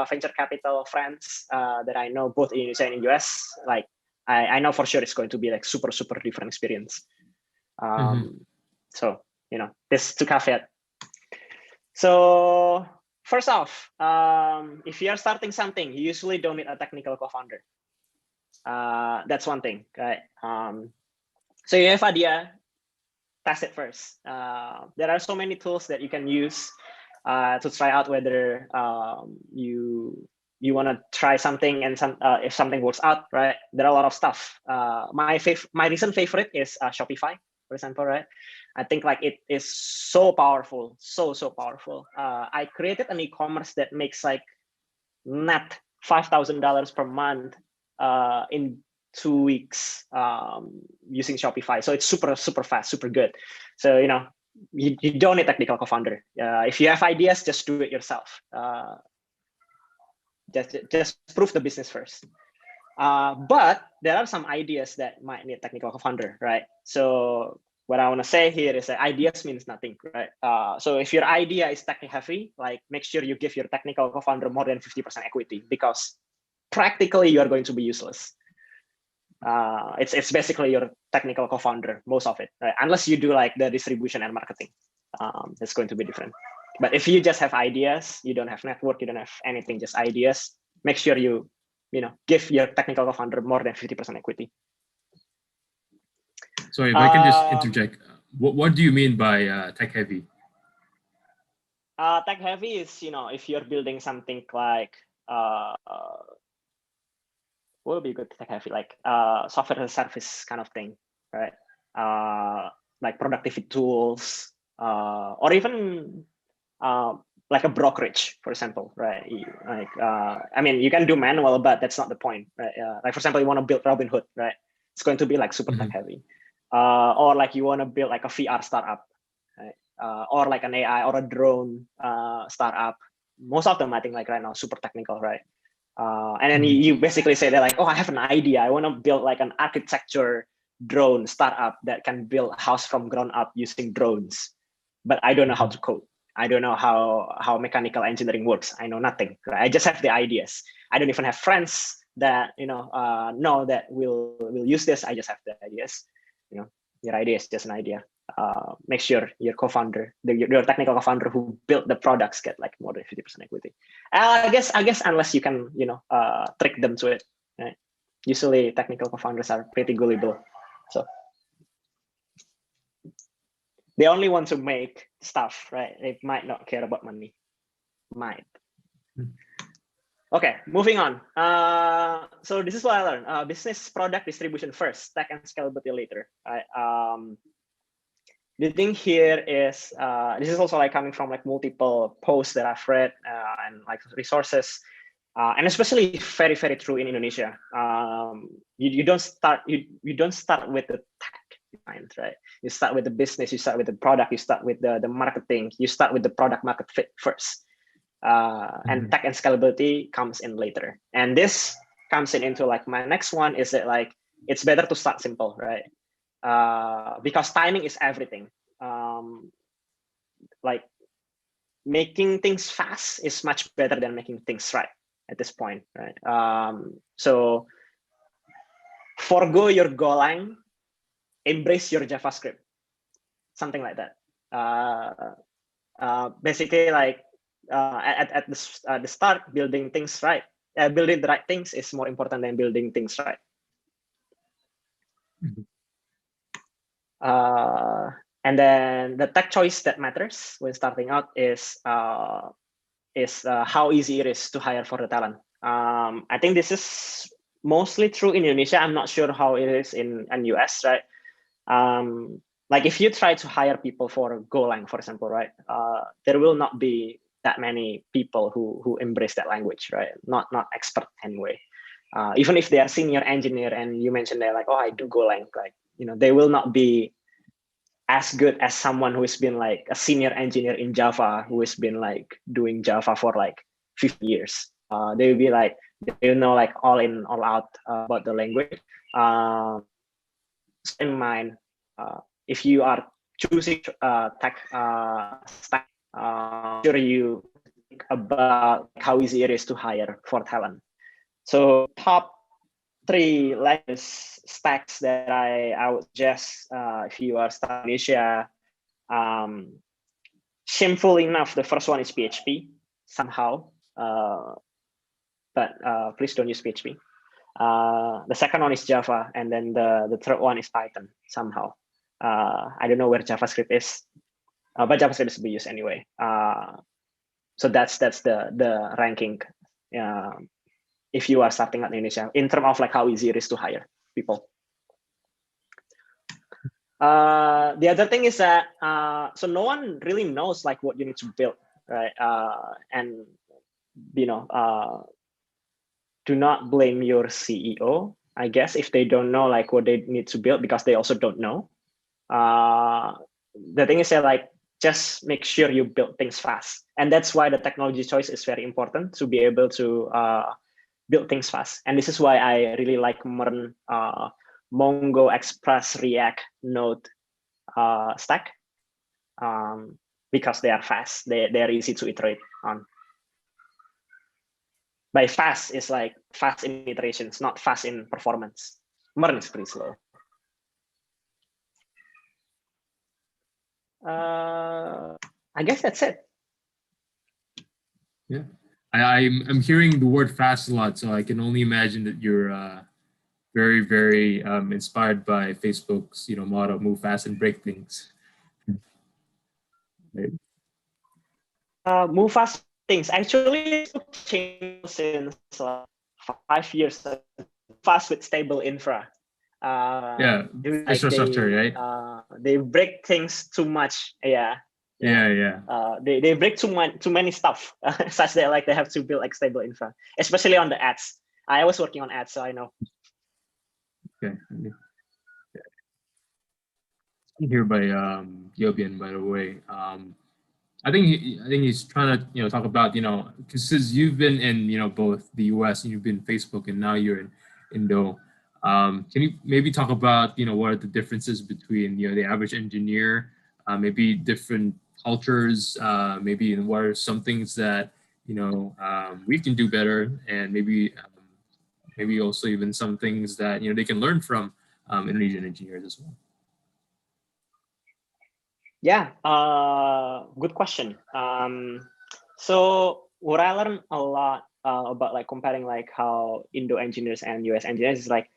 venture capital friends that I know both in Indonesia and in US. Like I know for sure it's going to be like super different experience. So this to caveat. So first off, if you are starting something, you usually don't need a technical co-founder. That's one thing, right? So you have idea, test it first. There are so many tools that you can use to try out whether you want to try something, and if something works out, right? There are a lot of stuff. My recent favorite is Shopify, for example, right? I think like it is so powerful, so powerful. I created an e-commerce that makes like net $5,000 per month in 2 weeks using Shopify. So it's super fast, super good. So you don't need technical co-founder. If you have ideas, just do it yourself. Just prove the business first. But there are some ideas that might need technical co-founder, right? So what I want to say here is that ideas means nothing, right? So if your idea is tech heavy, like make sure you give your technical co-founder more than 50% equity, because practically you are going to be useless. It's basically your technical co-founder, most of it, right? Unless you do like the distribution and marketing, it's going to be different. But if you just have ideas, you don't have network, you don't have anything, just ideas, make sure you give your technical co-founder more than 50% equity. Sorry, if I can just interject. What do you mean by tech heavy? Tech heavy is if you're building something like what would be good tech heavy, like software as a service kind of thing, right? Like productivity tools, or even like a brokerage, for example, right? Like I mean, you can do manual, but that's not the point, right? Like for example, you want to build Robinhood, right? It's going to be like super tech heavy. or like you want to build like a VR startup, right? Or like an AI or a drone startup. Most of them, I think, like right now, super technical, right? And then you basically say that like, oh, I have an idea. I want to build like an architecture drone startup that can build a house from ground up using drones, but I don't know how to code. I don't know how mechanical engineering works. I know nothing. Right? I just have the ideas. I don't even have friends that know that will use this. I just have the ideas. Your idea is just an idea. Make sure your co-founder, your technical co-founder who built the products get like more than 50% equity. I guess unless you can trick them to it. Right? Usually technical co-founders are pretty gullible, so they only want to make stuff, right? They might not care about money. Might. Okay, moving on. So this is what I learned. Business product distribution first, tech and scalability later. Right? The thing here is, this is also like coming from like multiple posts that I've read and like resources, and especially very, very true in Indonesia. You don't start with the tech mind, right? You start with the business, you start with the product, you start with the marketing, you start with the product market fit first. And tech and scalability comes in later. And this comes into like my next one is that like, it's better to start simple, right? Because timing is everything. Like making things fast is much better than making things right at this point, right? So forgo your Golang, embrace your JavaScript, something like that. Basically, like at the start, building things right, building the right things is more important than building things right. And then the tech choice that matters when starting out is how easy it is to hire for the talent. I think this is mostly true in Indonesia. I'm not sure how it is in US, right? Like if you try to hire people for Golang, for example, right? There will not be that many people who embrace that language, right? Not expert anyway. Even if they are senior engineer and you mentioned they're like, oh, I do Golang, like, they will not be as good as someone who has been like a senior engineer in Java, who has been like doing Java for like 50 years. They will be like, they know like all in, all out about the language. In mind, if you are choosing tech stack, sure you think about how easy it is to hire for talent. So top 3 language stacks that I would suggest if you are starting Asia. Shameful enough, the first one is PHP somehow, but please don't use PHP. The second one is Java, and then the third one is Python somehow. I don't know where JavaScript is, but JavaScript is being used anyway. So that's the ranking. If you are starting at Indonesia, in terms of like how easy it is to hire people. The other thing is that so no one really knows like what you need to build, right? And do not blame your CEO, I guess, if they don't know like what they need to build, because they also don't know. The thing is that like just make sure you build things fast, and that's why the technology choice is very important, to be able to build things fast. And this is why I really like Mern, Mongo, Express, React, Node stack, because they are fast. They're easy to iterate on. By fast is like fast in iterations, not fast in performance. Mern is pretty slow. I guess that's it. Yeah, I'm hearing the word fast a lot, so I can only imagine that you're very, very inspired by Facebook's motto, move fast and break things. Right. Move fast things actually changed since 5 years. Fast with stable infra. Yeah, like infrastructure, right? They break things too much. Yeah. They break too many stuff such that like they have to build like stable infra, especially on the ads. I was working on ads, so I know. Okay. here by Yobian, by the way. I think he's trying to talk about because since you've been in both the U.S. and you've been Facebook and now you're in Indo. Can you maybe talk about what are the differences between the average engineer, maybe different cultures, maybe what are some things that we can do better, and maybe also even some things that they can learn from Indonesian engineers as well. Yeah, good question. So what I learned a lot about like comparing like how Indo engineers and US engineers is like,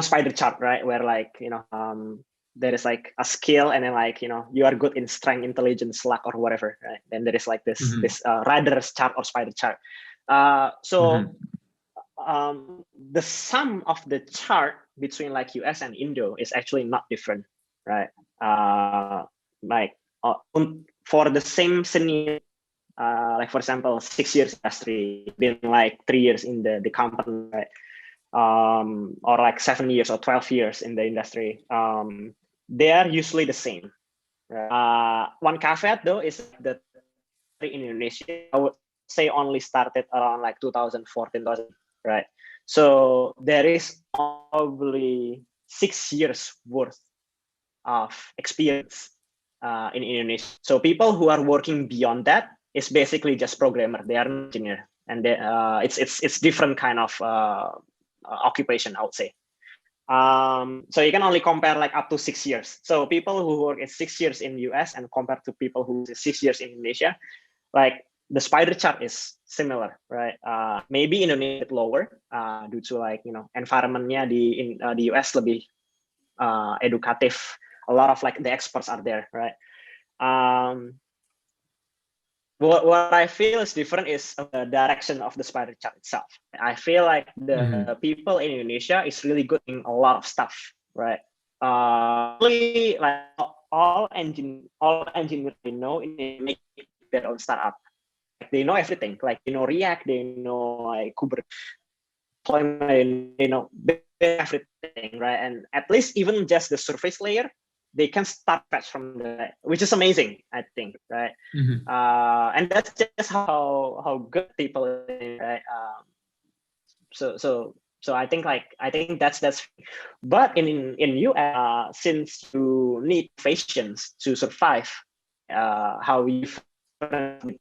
spider chart, right? Where like, there is like a skill and then like, you are good in strength, intelligence, luck or whatever, right? Then there is like this, rider's chart or spider chart. The sum of the chart between like US and Indo is actually not different, right? For the same scenario, like for example, 6 years industry, been like 3 years in the company, right? Or like 7 years or 12 years in the industry, they are usually the same. Right? One caveat though is that in Indonesia, I would say only started around like 2014, right? So there is probably 6 years worth of experience in Indonesia. So people who are working beyond that is basically just programmer. They are an engineer, and it's different kind of occupation, I would say. So you can only compare like up to 6 years. So people who work at 6 years in US and compared to people who 6 years in Indonesia, like the spider chart is similar, right? Maybe Indonesia lower due to like environmentnya in the US lebih educative. A lot of like the experts are there, right? What I feel is different is the direction of the spider chart itself. I feel like the people in Indonesia is really good in a lot of stuff, right? Really, like all engineers they know make their own startup. They know everything, like React, they know like Kubernetes, they know everything, right? And at least even just the surface layer, they can start patch from which is amazing, I think, right? And that's just how good people are, right? So I think that's but in US, since you need patience to survive, how you the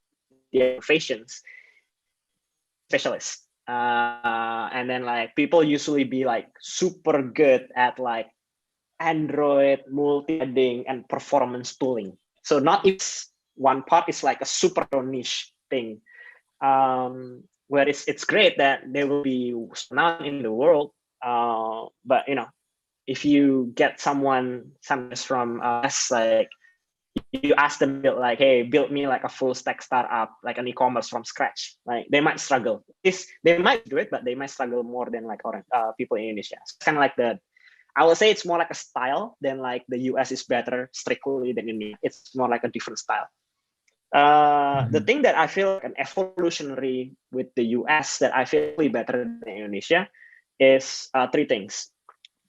innovations specialist, and then like people usually be like super good at like Android multi-threading and performance tooling. So not if one part is like a super niche thing, where it's great that they will be known in the world, but if you get someone from us, like you ask them build like, hey, build me like a full stack startup, like an e-commerce from scratch, like they might struggle. They might do it, but they might struggle more than like people in Indonesia. It's kind of like I would say it's more like a style than like the US is better strictly than India. It's more like a different style. The thing that I feel like an evolutionary with the US that I feel really better than Indonesia is 3 things.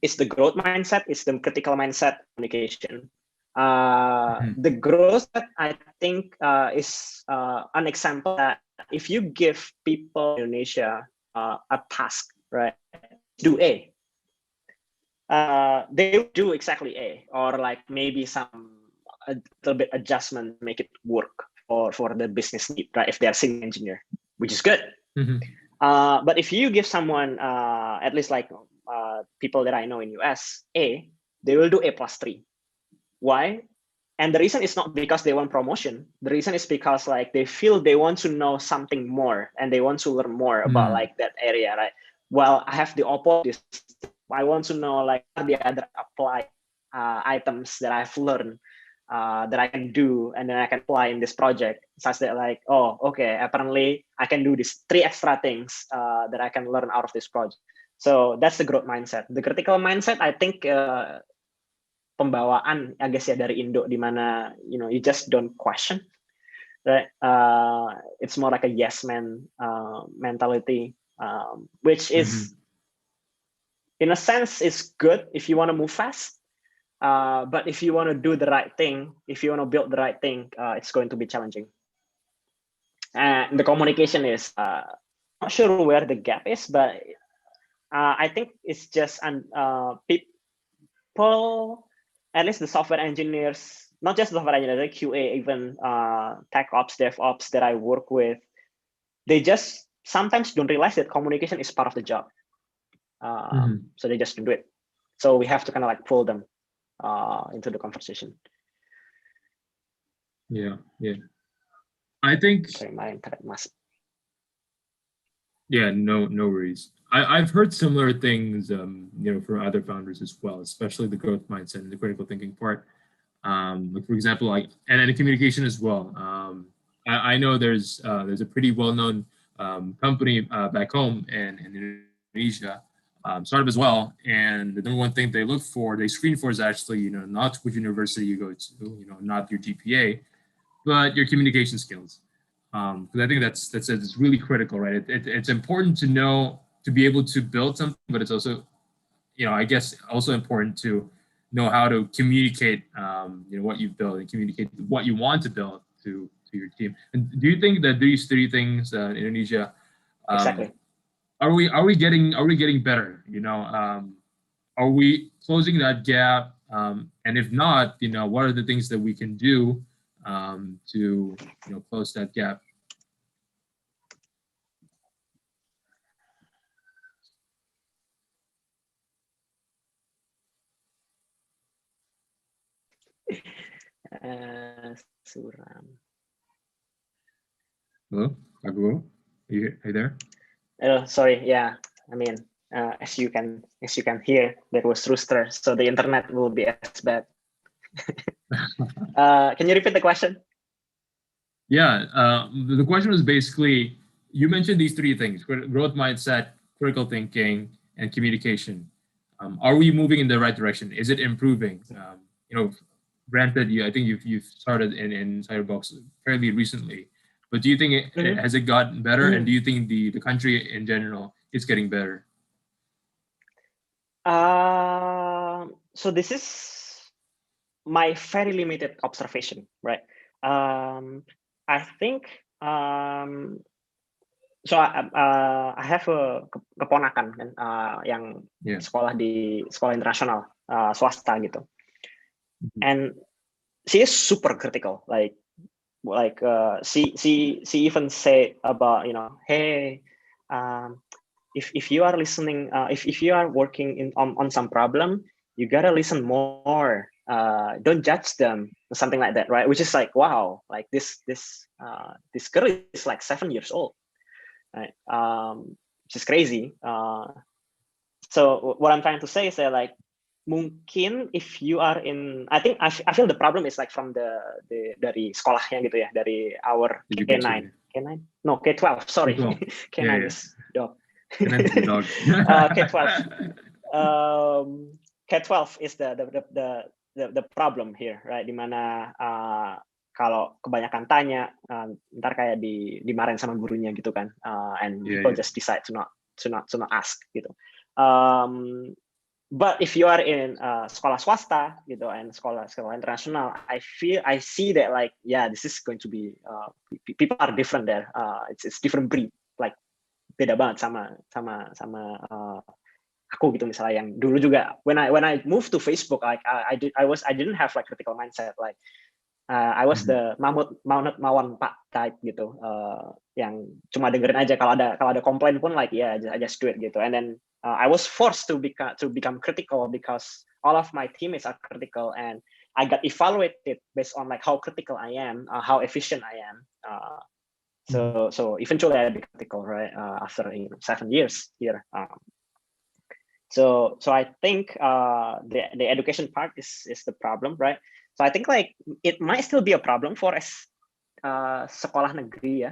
It's the growth mindset, it's the critical mindset, communication. The growth that I think is an example that if you give people in Indonesia a task, right, do A, they do exactly A, or like maybe a little bit adjustment, make it work for the business need, right? If they are senior engineer, which is good. But if you give someone, at least like people that I know in US, A, they will do A+3. Why? And the reason is not because they want promotion. The reason is because like they feel they want to know something more and they want to learn more about like that area, right? Well, I have the opposite. I want to know like the other applied items that I've learned that I can do and then I can apply in this project, such that like, oh, okay, apparently I can do these 3 extra things that I can learn out of this project. So that's the growth mindset. The critical mindset, I think, pembawaan, I guess ya, dari Indo, di mana you just don't question, right? It's more like a yes man mentality, which is in a sense is good if you want to move fast, But if you want to do the right thing, if you want to build the right thing, it's going to be challenging. And the communication is not sure where the gap is, but I think it's just people, at least the software engineers, not just the software engineers, the QA, even tech ops, DevOps that I work with, they just sometimes don't realize that communication is part of the job. So they just don't do it. So we have to kind of like pull them into the conversation. Yeah. I think. Sorry, my internet must. Yeah, no worries. I've heard similar things, from other founders as well, especially the growth mindset and the critical thinking part. Like for example, and then communication as well. I know there's a pretty well-known company back home in Indonesia, startup as well, and the number one thing they screen for is actually, not which university you go to, not your GPA, but your communication skills. Because I think it's really critical, right? It's important to know, to be able to build something, but it's also, I guess also important to know how to communicate, what you've built and communicate what you want to build to your team. And do you think that these three things in Indonesia, Exactly, are we getting better? Are we closing that gap? And if not, what are the things that we can do to close that gap? Suram. Hello, Agu, are you there? Oh, sorry. Yeah, I mean, as you can hear, there was rooster, so the internet will be as bad. Can you repeat the question? Yeah, the question was basically, you mentioned these three things: growth mindset, critical thinking, and communication. Are we moving in the right direction? Is it improving? Granted, I think you've started in Sayurbox fairly recently, but do you think has it gotten better? And do you think the country in general is getting better? So this is my very limited observation, right? I think so. I have a keponakan kan, yang sekolah di sekolah internasional swasta gitu, and she is super critical. Like she even say about, hey, if you are listening, if you are working on some problem, you gotta listen more. Don't judge them, something like that, right? Which is like, wow, like this girl is like 7 years old, right? Which is crazy. So what I'm trying to say is that, like, mungkin if you are in, I think I feel the problem is like from the dari sekolahnya gitu ya, dari our K9, no K12, sorry, K9 is dog. K12. K12 is the problem here, right? Dimana kalau kebanyakan tanya, ntar kayak dimarahin sama gurunya gitu kan, and people just decide to not ask gitu. But if you are in sekolah swasta gitu and sekolah internasional, I see that, like, yeah, this is going to be people are different there. It's different breed, like beda banget sama aku gitu, misalnya yang dulu juga when I moved to Facebook, like I didn't have like critical mindset, like I was the Mahmud Mawan Pak type gitu, yang cuma dengerin aja kalau ada komplain pun, like I just do it gitu. And then I was forced to become critical because all of my teammates are critical, and I got evaluated based on like how critical I am, how efficient I am. So eventually I became critical, right? After 7 years here. So I think the education part is the problem, right? So I think like it might still be a problem for sekolah negeri ya.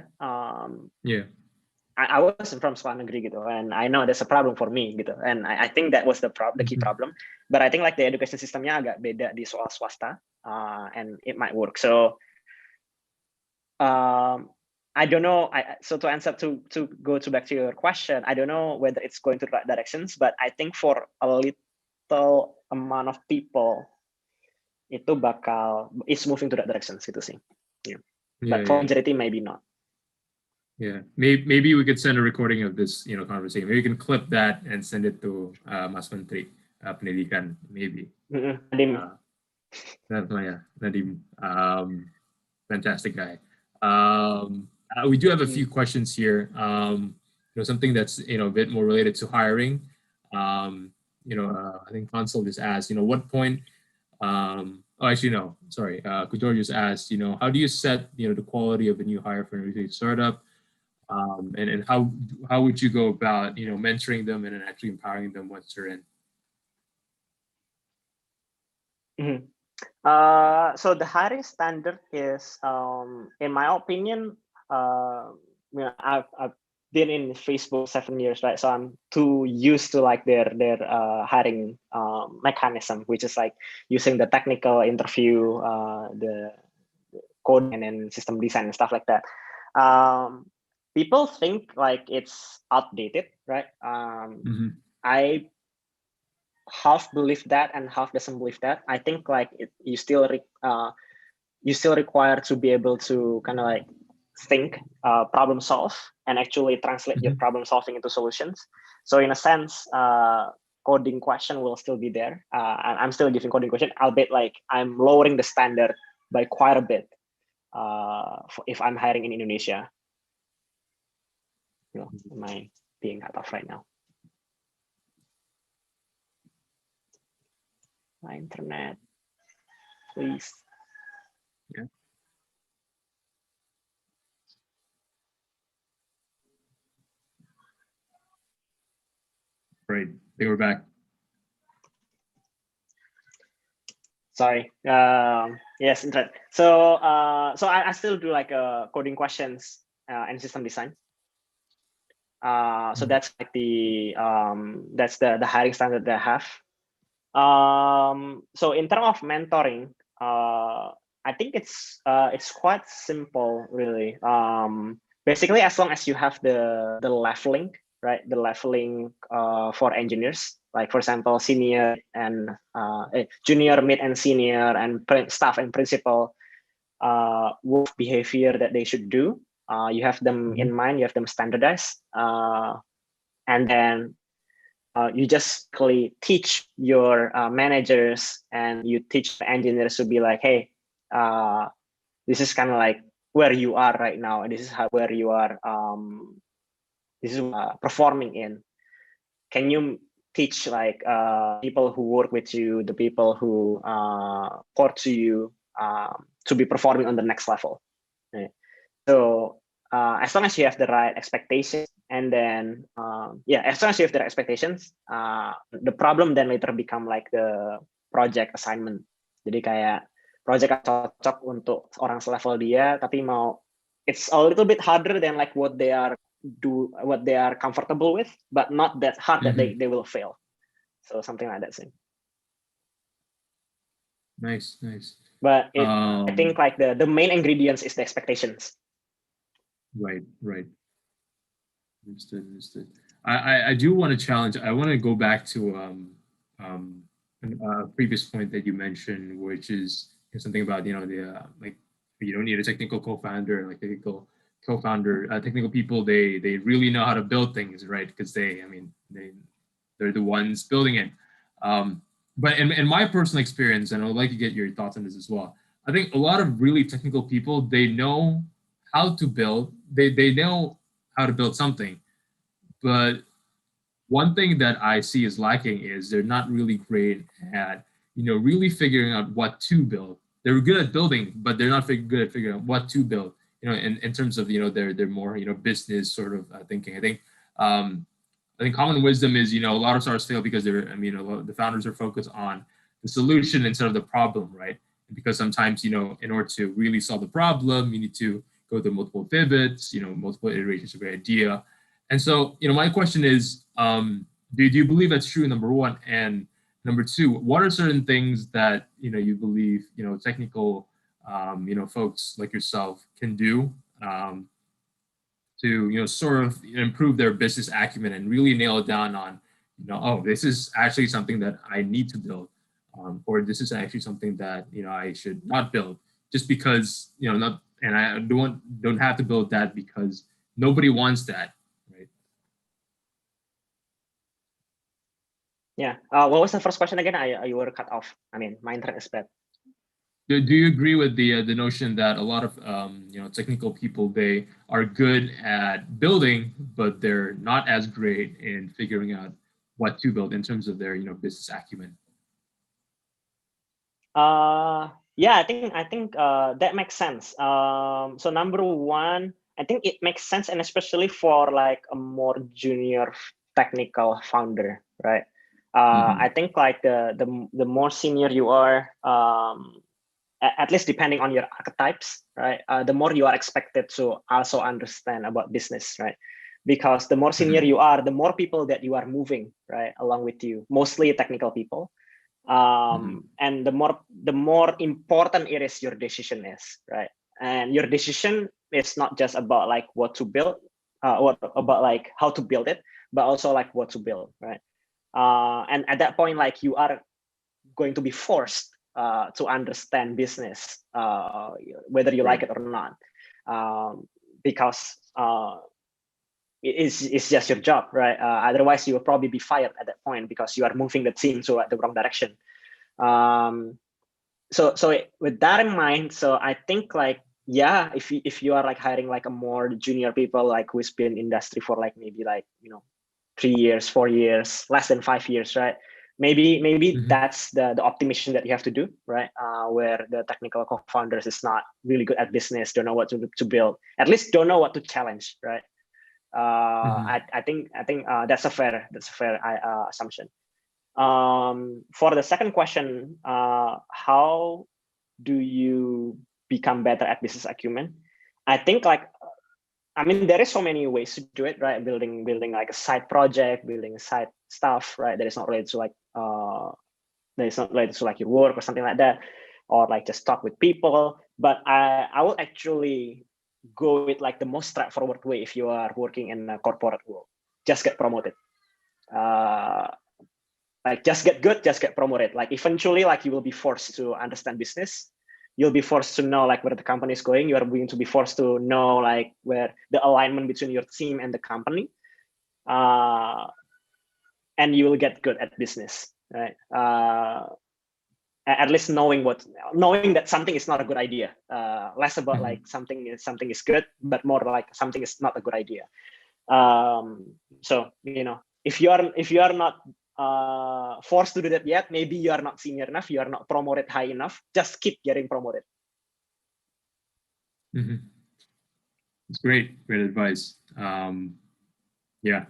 I wasn't from sekolah negeri gitu, and I know there's a problem for me gitu, and I think that was the key problem. But I think like the education systemnya agak beda di soal swasta, and it might work. So I don't know. So to answer to go back to your question, I don't know whether it's going to the right directions, but I think for a little amount of people, itu it's moving to that direction gitu sih. Yeah. Yeah, But for majority maybe not. Yeah, maybe we could send a recording of this, conversation. Maybe we can clip that and send it to Mas Menteri Pendidikan, maybe. Nadim. Nadim, fantastic guy. We do have a few questions here. Something that's a bit more related to hiring. I think Consul just asked, what point? Actually no, sorry. Kujor just asked, how do you set the quality of a new hire for a startup? And how would you go about mentoring them and then actually empowering them once they're in? So the hiring standard is, in my opinion, I've been in Facebook 7 years, right? So I'm too used to like their hiring mechanism, which is like using the technical interview, the code, and then system design and stuff like that. People think like it's outdated, right? I half believe that and half doesn't believe that. I think like you still require to be able to kind of like think, problem solve, and actually translate your problem solving into solutions. So in a sense, coding question will still be there. I'm still giving coding question, albeit like I'm lowering the standard by quite a bit if I'm hiring in Indonesia. Am I being cut off right now? My internet, please. Yeah. Great. I think we're back. Sorry. Yes, internet. So I still do like coding questions and system design. So that's like the hiring standard that I have. So in terms of mentoring, I think it's quite simple, really. Basically, as long as you have the leveling, right? The leveling for engineers, like for example, senior and junior, mid, and senior, and staff and principal, what behavior that they should do. You have them in mind. You have them standardized, and then you just teach your managers and you teach the engineers to be like, hey, this is kind of like where you are right now, and this is where you are. This is performing in. Can you teach like people who work with you, the people who report to you, to be performing on the next level? Right? So as long as you have the right expectations, and then as long as you have the right expectations, the problem then later become like the project assignment. Jadi kayak project cocok untuk orang selevel dia, tapi it's a little bit harder than like what they are comfortable with, but not that hard that they will fail. So something like that thing. Nice. But I think like the main ingredients is the expectations. Right. Understood. I do want to challenge. I want to go back to a previous point that you mentioned, which is something about like you don't need a technical co-founder, like technical people. They really know how to build things, right? Because they're the ones building it. But in my personal experience, and I'd like to get your thoughts on this as well, I think a lot of really technical people, they know how to build. They know how to build something, but one thing that I see is lacking is they're not really great at really figuring out what to build. They're good at building, but they're not good at figuring out what to build. In terms of their more business sort of thinking. I think common wisdom is a lot of startups fail because the founders are focused on the solution instead of the problem, right? Because sometimes in order to really solve the problem, you need to go through multiple pivots, multiple iterations of your idea. And so, my question is, do you believe that's true, number one? And number two, what are certain things that, you believe, technical, folks like yourself can do to, sort of improve their business acumen and really nail it down on, oh, this is actually something that I need to build. or this is actually something that, you know, I should not build just because, you know, not, and I don't have to build that because nobody wants that, right? Yeah. What was the first question again? You were cut off. I mean, my internet is bad. Do you agree with the notion that a lot of you know, technical people, they are good at building, but they're not as great in figuring out what to build in terms of their, you know, business acumen? Yeah, I think that makes sense. So number one, I think it makes sense, and especially for like a more junior technical founder, right? I think like the more senior you are, at least depending on your archetypes, right? The more you are expected to also understand about business, right? Because the more senior you are, the more people that you are moving, right, along with you, mostly technical people. And the more important it is your decision is, right? And your decision is not just about like what to build, what about like how to build it, but also like what to build, right? And at that point, like you are going to be forced to understand business, whether you like it or not, because it's just your job, right? Otherwise, you will probably be fired at that point because you are moving the team to the wrong direction. So with that in mind, so I think like, yeah, if you are like hiring like a more junior people, like who's been in industry for like maybe like, you know, 3 years, 4 years, less than 5 years, right? Maybe that's the optimization that you have to do, right? Where the technical co-founders is not really good at business, don't know what to build, at least don't know what to challenge, right? I think that's a fair assumption. For the second question, how do you become better at business acumen? I think like, I mean, there is so many ways to do it, right? Building like a side project, building a side stuff, right? That is not related to like, that is not related to like your work or something like that, or like just talk with people. But I will actually go with like the most straightforward way. If you are working in a corporate world, just get promoted. Like just get good, just get promoted. Like eventually, like you will be forced to understand business. You'll be forced to know like where the company is going. You are going to be forced to know like where the alignment between your team and the company, and you will get good at business, right? At least knowing that something is not a good idea. Less about like something is good, but more like something is not a good idea. So you know, if you are not forced to do that yet, maybe you are not senior enough, you are not promoted high enough, just keep getting promoted. It's great advice. Yeah,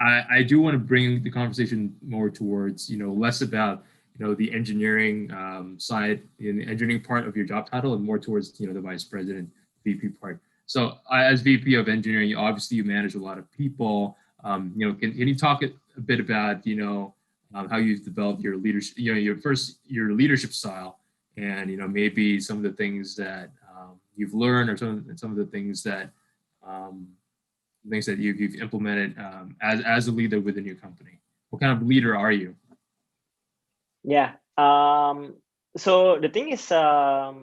I do want to bring the conversation more towards, you know, less about, you know, the engineering side, in the engineering part of your job title, and more towards, you know, the vice president, VP part. So as VP of engineering, obviously you manage a lot of people. You know, can you talk a bit about, you know, how you've developed your leadership, you know, your leadership style, and, you know, maybe some of the things that you've learned, or some of the things that you've implemented as a leader within your company. What kind of leader are you? Yeah. So the thing is, I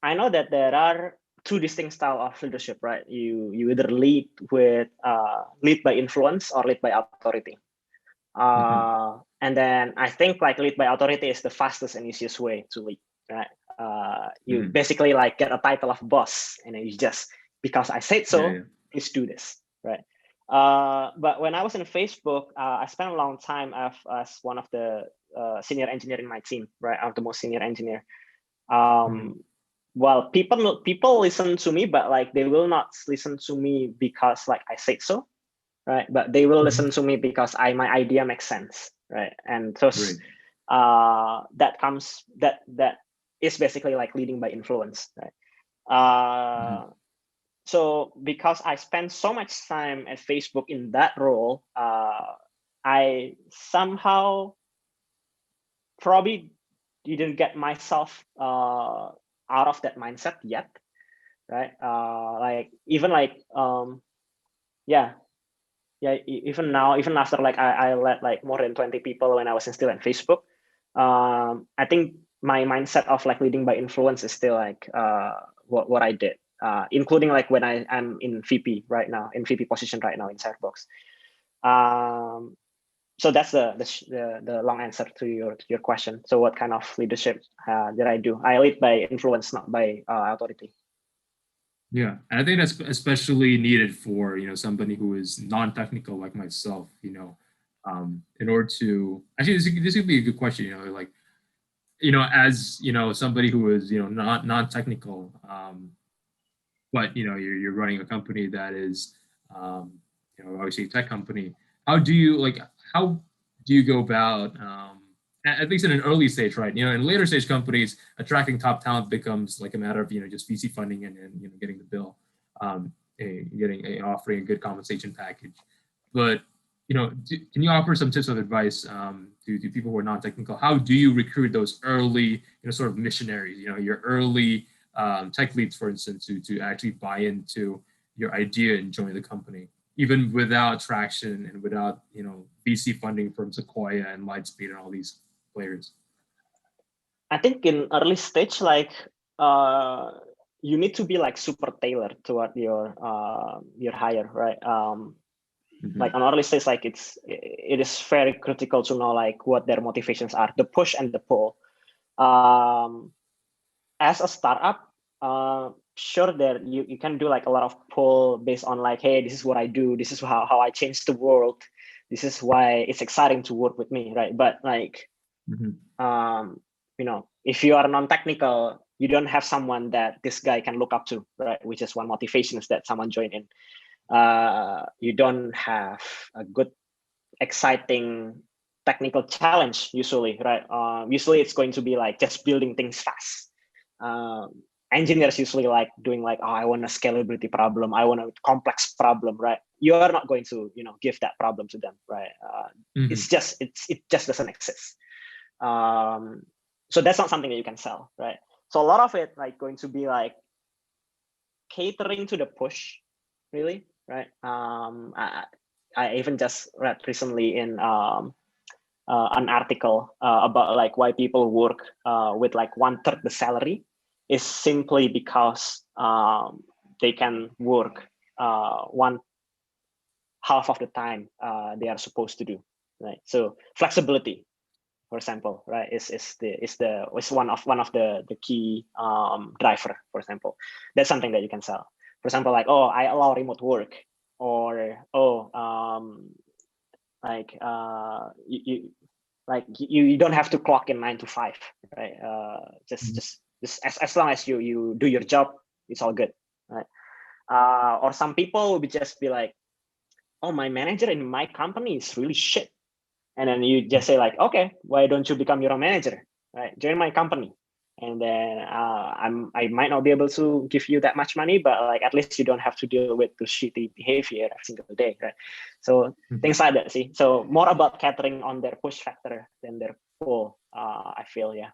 know that there are two distinct styles of leadership, right? You either lead by influence or lead by authority. And then I think like lead by authority is the fastest and easiest way to lead, right? You basically like get a title of boss, and you just, because I said so, please do this, right? But when I was in Facebook, I spent a long time as one of the senior engineer in my team, right? I'm the most senior engineer. Well, people listen to me, but like they will not listen to me because like I said so, right? But they will listen to me because my idea makes sense, right? And so that is basically like leading by influence, right? So because I spent so much time at Facebook in that role, I somehow probably didn't get myself out of that mindset yet, right? Like even like even now, even after like I led like more than 20 people when I was still at Facebook, I think my mindset of like leading by influence is still like what I did, including like when I am in VP right now, in VP position right now in Sayurbox. So that's the long answer to your question. So what kind of leadership did I do? I lead by influence, not by authority. Yeah, and I think that's especially needed for somebody who is non-technical like myself. In order to actually, this could be a good question. Like as somebody who is not non-technical, but you're running a company that is obviously a tech company. How do you go about at least in an early stage, right? In later stage companies, attracting top talent becomes like a matter of just VC funding and getting the bill, offering a good compensation package. But can you offer some tips of advice to people who are non-technical? How do you recruit those early sort of missionaries? Your early tech leads, for instance, to actually buy into your idea and join the company, even without traction and without VC funding from Sequoia and Lightspeed and all these players? I think in early stage, like you need to be like super tailored toward your hire, right? Like on early stage, like it is very critical to know like what their motivations are, the push and the pull. As a startup, sure that you can do like a lot of pull based on like, hey, this is what I do, this is how I change the world, this is why it's exciting to work with me, right? But like if you are non-technical, you don't have someone that this guy can look up to, right? Which is one motivation is that someone join in. You don't have a good, exciting technical challenge usually, right? Usually it's going to be like just building things fast. Engineers usually like doing like, oh, I want a scalability problem, I want a complex problem, right? You are not going to give that problem to them, right? It just doesn't exist. So that's not something that you can sell, right? So a lot of it like going to be like catering to the push, really, right? I even just read recently in an article about like why people work with like 1/3 the salary is simply because they can work 1/2 of the time they are supposed to do, right? So flexibility, for example, right, is one of the key driver. For example, that's something that you can sell. For example, like, oh, I allow remote work, or you don't have to clock in 9 to 5, right? Just as long as you do your job, it's all good, right? Or some people will just be like, oh, my manager in my company is really shit. And then you just say like, okay, why don't you become your own manager, right? Join my company. And then I might not be able to give you that much money, but like at least you don't have to deal with the shitty behavior every single day, right? So things like that, see? So more about catering on their push factor than their pull, I feel, yeah.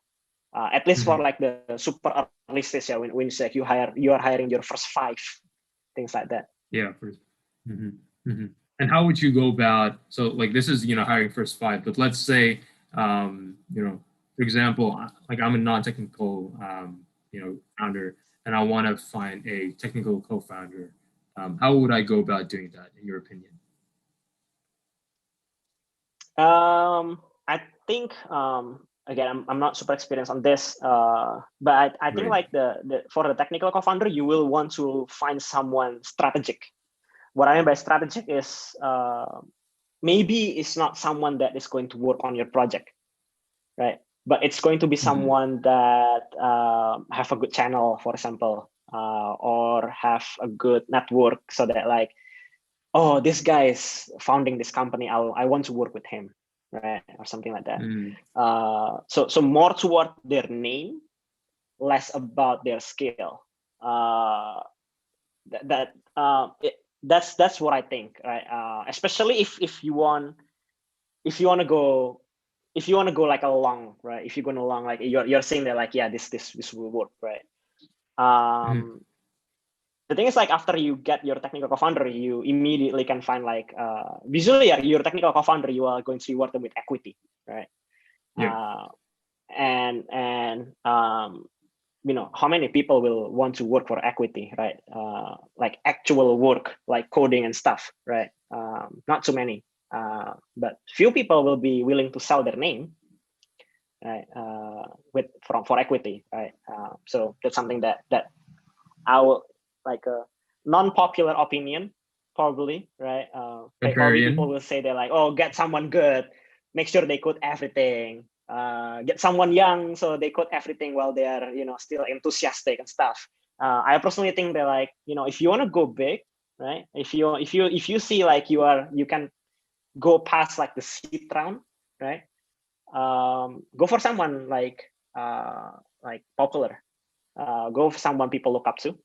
At least for like the super early stage, yeah, when you say you are hiring your first 5, things like that. Yeah. And how would you go about, so like this is, hiring first 5, but let's say, for example, like I'm a non-technical, founder, and I want to find a technical co-founder. How would I go about doing that, in your opinion? I think, again, I'm not super experienced on this, but I think like for the technical co-founder, you will want to find someone strategic. What I mean by strategic is maybe it's not someone that is going to work on your project, right? But it's going to be someone that have a good channel, for example, or have a good network, so that like, oh, this guy is founding this company, I want to work with him, right? Or something like that. So more toward their name, less about their skill. That's what I think, right? Especially if you want to go like along, right? If you're going along, like you're saying that like, yeah, this will work, right? The thing is, like, after you get your technical co-founder, you immediately can find like visually, your technical co-founder, you are going to reward them with equity, right? and you know, how many people will want to work for equity, right? Like actual work, like coding and stuff, right? Not too many, but few people will be willing to sell their name, right? For equity, right? So that's something that I will, like a non-popular opinion, probably, right? Probably people will say they're like, oh, get someone good, make sure they code everything. Get someone young so they code everything while they are, you know, still enthusiastic and stuff. I personally think that, like, you know, if you want to go big, right? If you see like you can go past like the seed round, right? Go for someone like popular. Go for someone people look up to.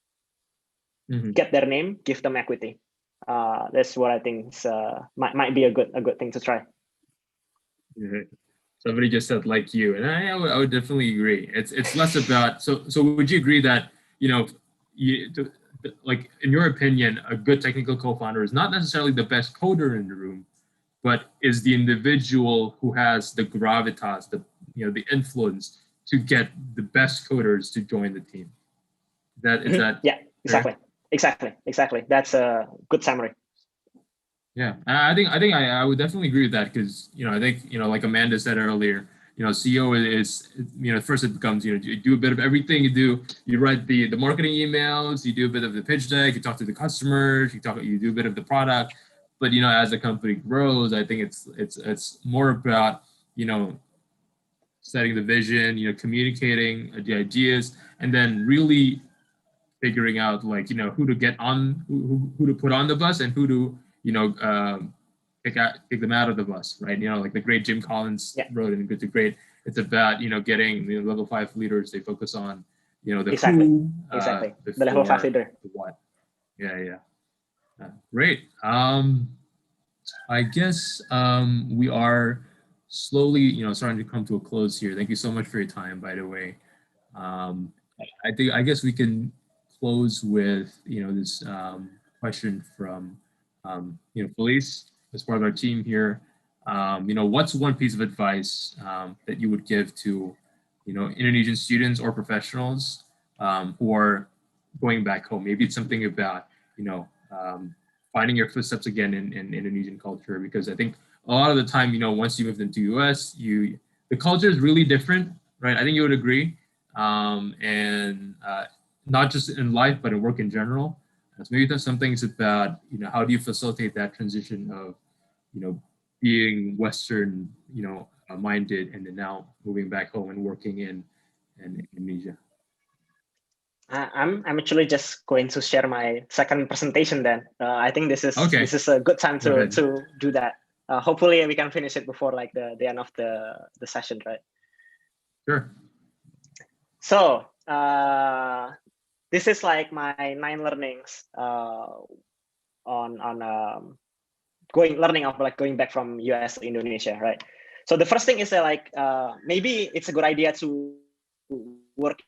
Get their name, give them equity. That's what I think might be a good thing to try. Somebody just said like you, and I would definitely agree. It's less about so would you agree that, you know, like in your opinion, a good technical co-founder is not necessarily the best coder in the room, but is the individual who has the gravitas, the influence to get the best coders to join the team. Is that yeah, exactly. That's a good summary. Yeah, I think I would definitely agree with that, because, you know, I think, you know, like Amanda said earlier, you know, CEO is, you know, first it becomes, you know, you do a bit of everything. You write the marketing emails, you do a bit of the pitch deck, you talk to the customers, you do a bit of the product. But, you know, as the company grows, I think it's more about, you know, setting the vision, you know, communicating the ideas, and then really figuring out, like, you know, who to get on, who to put on the bus, and who to, you know, pick them out of the bus, right? You know, like the great Jim Collins wrote in Good to Great. It's about, you know, getting the level 5 leaders. They focus on, you know, the who, the level 5 leader. The what. Yeah. Great. I guess we are slowly, you know, starting to come to a close here. Thank you so much for your time, by the way. I guess we can close with, you know, this question from you know, Felice, as part of our team here. You know, what's one piece of advice that you would give to, you know, Indonesian students or professionals who are going back home? Maybe it's something about, you know, finding your footsteps again in Indonesian culture, because I think a lot of the time, you know, once you moved into US, the culture is really different, right? I think you would agree. And not just in life, but in work in general. So maybe there's some things about, you know, how do you facilitate that transition of, you know, being Western, you know, minded, and then now moving back home and working in Indonesia. I'm actually just going to share my second presentation then. I think this is a good time to do that. Hopefully we can finish it before like the end of the session, right? Sure. So this is like my 9 learnings on going back from US to Indonesia, right? So the first thing is that, like, maybe it's a good idea to work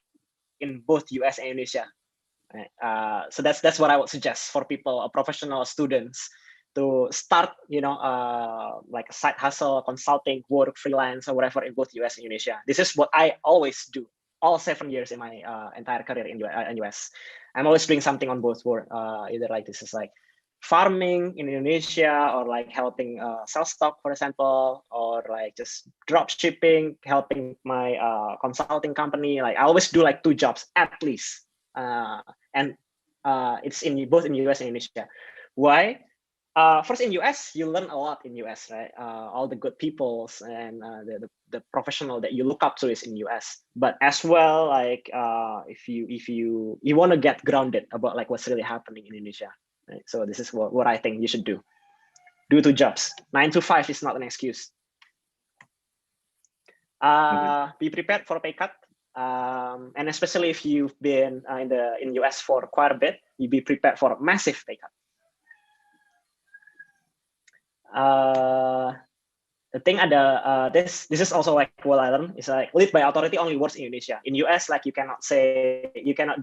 in both US and Indonesia. Right? So that's what I would suggest for people, professional students, to start, you know, like a side hustle, consulting, work, freelance, or whatever in both US and Indonesia. This is what I always do. All 7 years in my entire career in US, I'm always doing something on both world. Either like this is like farming in Indonesia, or like helping sell stock, for example, or like just drop shipping, helping my consulting company. Like I always do like 2 jobs at least, and it's both in US and Indonesia. Why? First, in US, you learn a lot in US, right? All the good peoples and the professional that you look up to is in US. But as well, like if you want to get grounded about like what's really happening in Indonesia, right? So this is what I think you should do. Do 2 jobs. 9 to 5 is not an excuse. Be prepared for a pay cut, and especially if you've been in US for quite a bit, you be prepared for a massive pay cut. The thing this is also like what I learned is like lead by authority only works in Indonesia. In US, like you cannot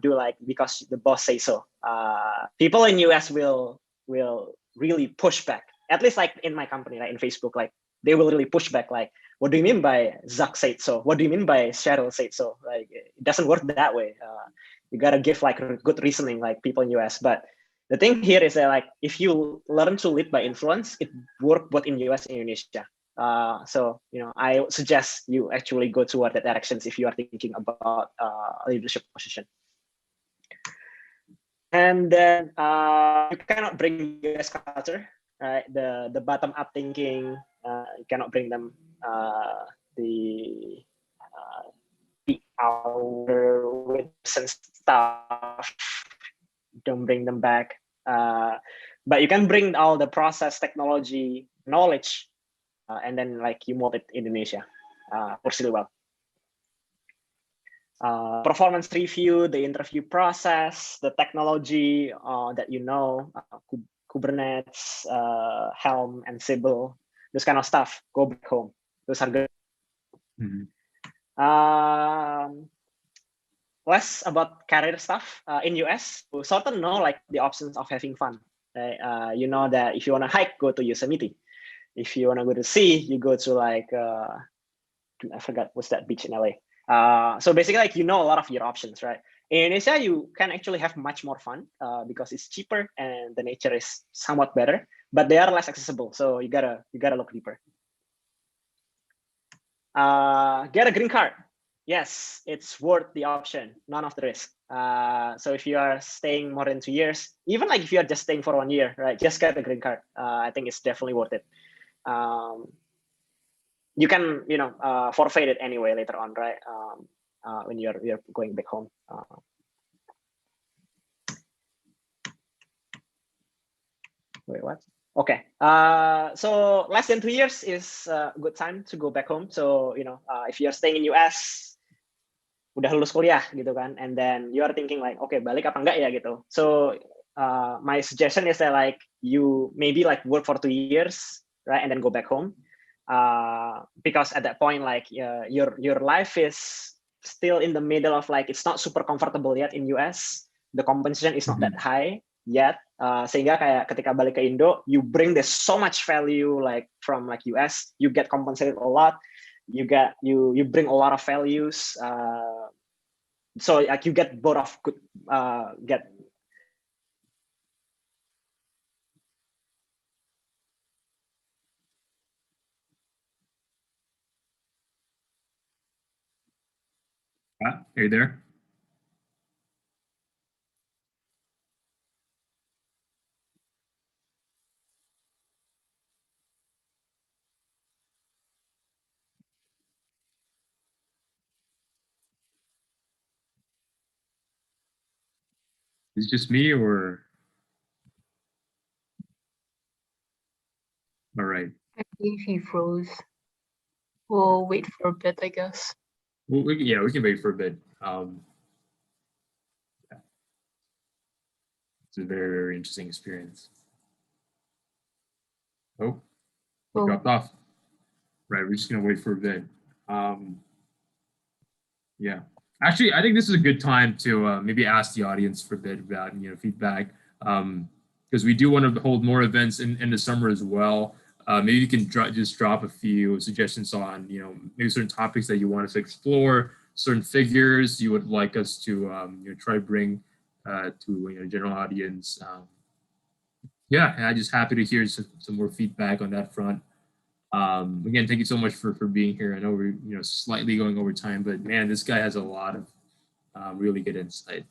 do like because the boss say so. People in US will really push back. At least like in my company, like in Facebook, like they will really push back. Like, what do you mean by Zuck said so? What do you mean by Cheryl said so? Like, it doesn't work that way. You gotta give like good reasoning, like people in US. But the thing here is that like, if you learn to lead by influence, it works both in US and Indonesia. So, you know, I suggest you actually go toward that directions if you are thinking about leadership position. And then you cannot bring US culture, right? The bottom up thinking, you cannot bring them the hour with and stuff. Don't bring them back. But you can bring all the process, technology, knowledge, and then like you mold it in Indonesia. Works really well. Performance review, the interview process, the technology that you know, Kubernetes, Helm, and Ansible, this kind of stuff. Go back home. Those are good. Less about career stuff in US. You sort of know like the options of having fun. Right? You know that if you want to hike, go to Yosemite. If you want to go to sea, you go to like I forgot what's that beach in LA. So basically, like, you know a lot of your options, right? In Indonesia, you can actually have much more fun because it's cheaper and the nature is somewhat better, but they are less accessible. So you gotta look deeper. Get a green card. Yes, it's worth the option, none of the risk. So if you are staying more than 2 years, even like if you are just staying for 1 year, right, just get a green card. I think it's definitely worth it. You can, you know, forfeit it anyway later on, right? When you're going back home. Wait, what? Okay. So less than 2 years is a good time to go back home. So, you know, if you're staying in US, udah lulus kuliah gitu kan, and then you are thinking like, okay, balik apa enggak ya gitu. So my suggestion is that like you maybe like work for 2 years, right, and then go back home, because at that point like your life is still in the middle of like, it's not super comfortable yet in US. The compensation is not that high yet, sehingga kayak ketika balik ke Indo, you bring this so much value like from like US, you get compensated a lot. You bring a lot of values, so like you get both of good get Are you there? Is it just me or? All right. I think he froze. We'll wait for a bit, I guess. Well, we can wait for a bit. It's a very, very interesting experience. Oh, he dropped off. Right, we're just gonna wait for a bit. Yeah, actually, I think this is a good time to maybe ask the audience for a bit about feedback, because we do want to hold more events in the summer as well. Maybe you can just drop a few suggestions on maybe certain topics that you want us to explore, certain figures you would like us to try to bring to general audience. Yeah, and I'm just happy to hear some more feedback on that front. Again, thank you so much for being here. I know we're slightly going over time, but man, this guy has a lot of really good insight,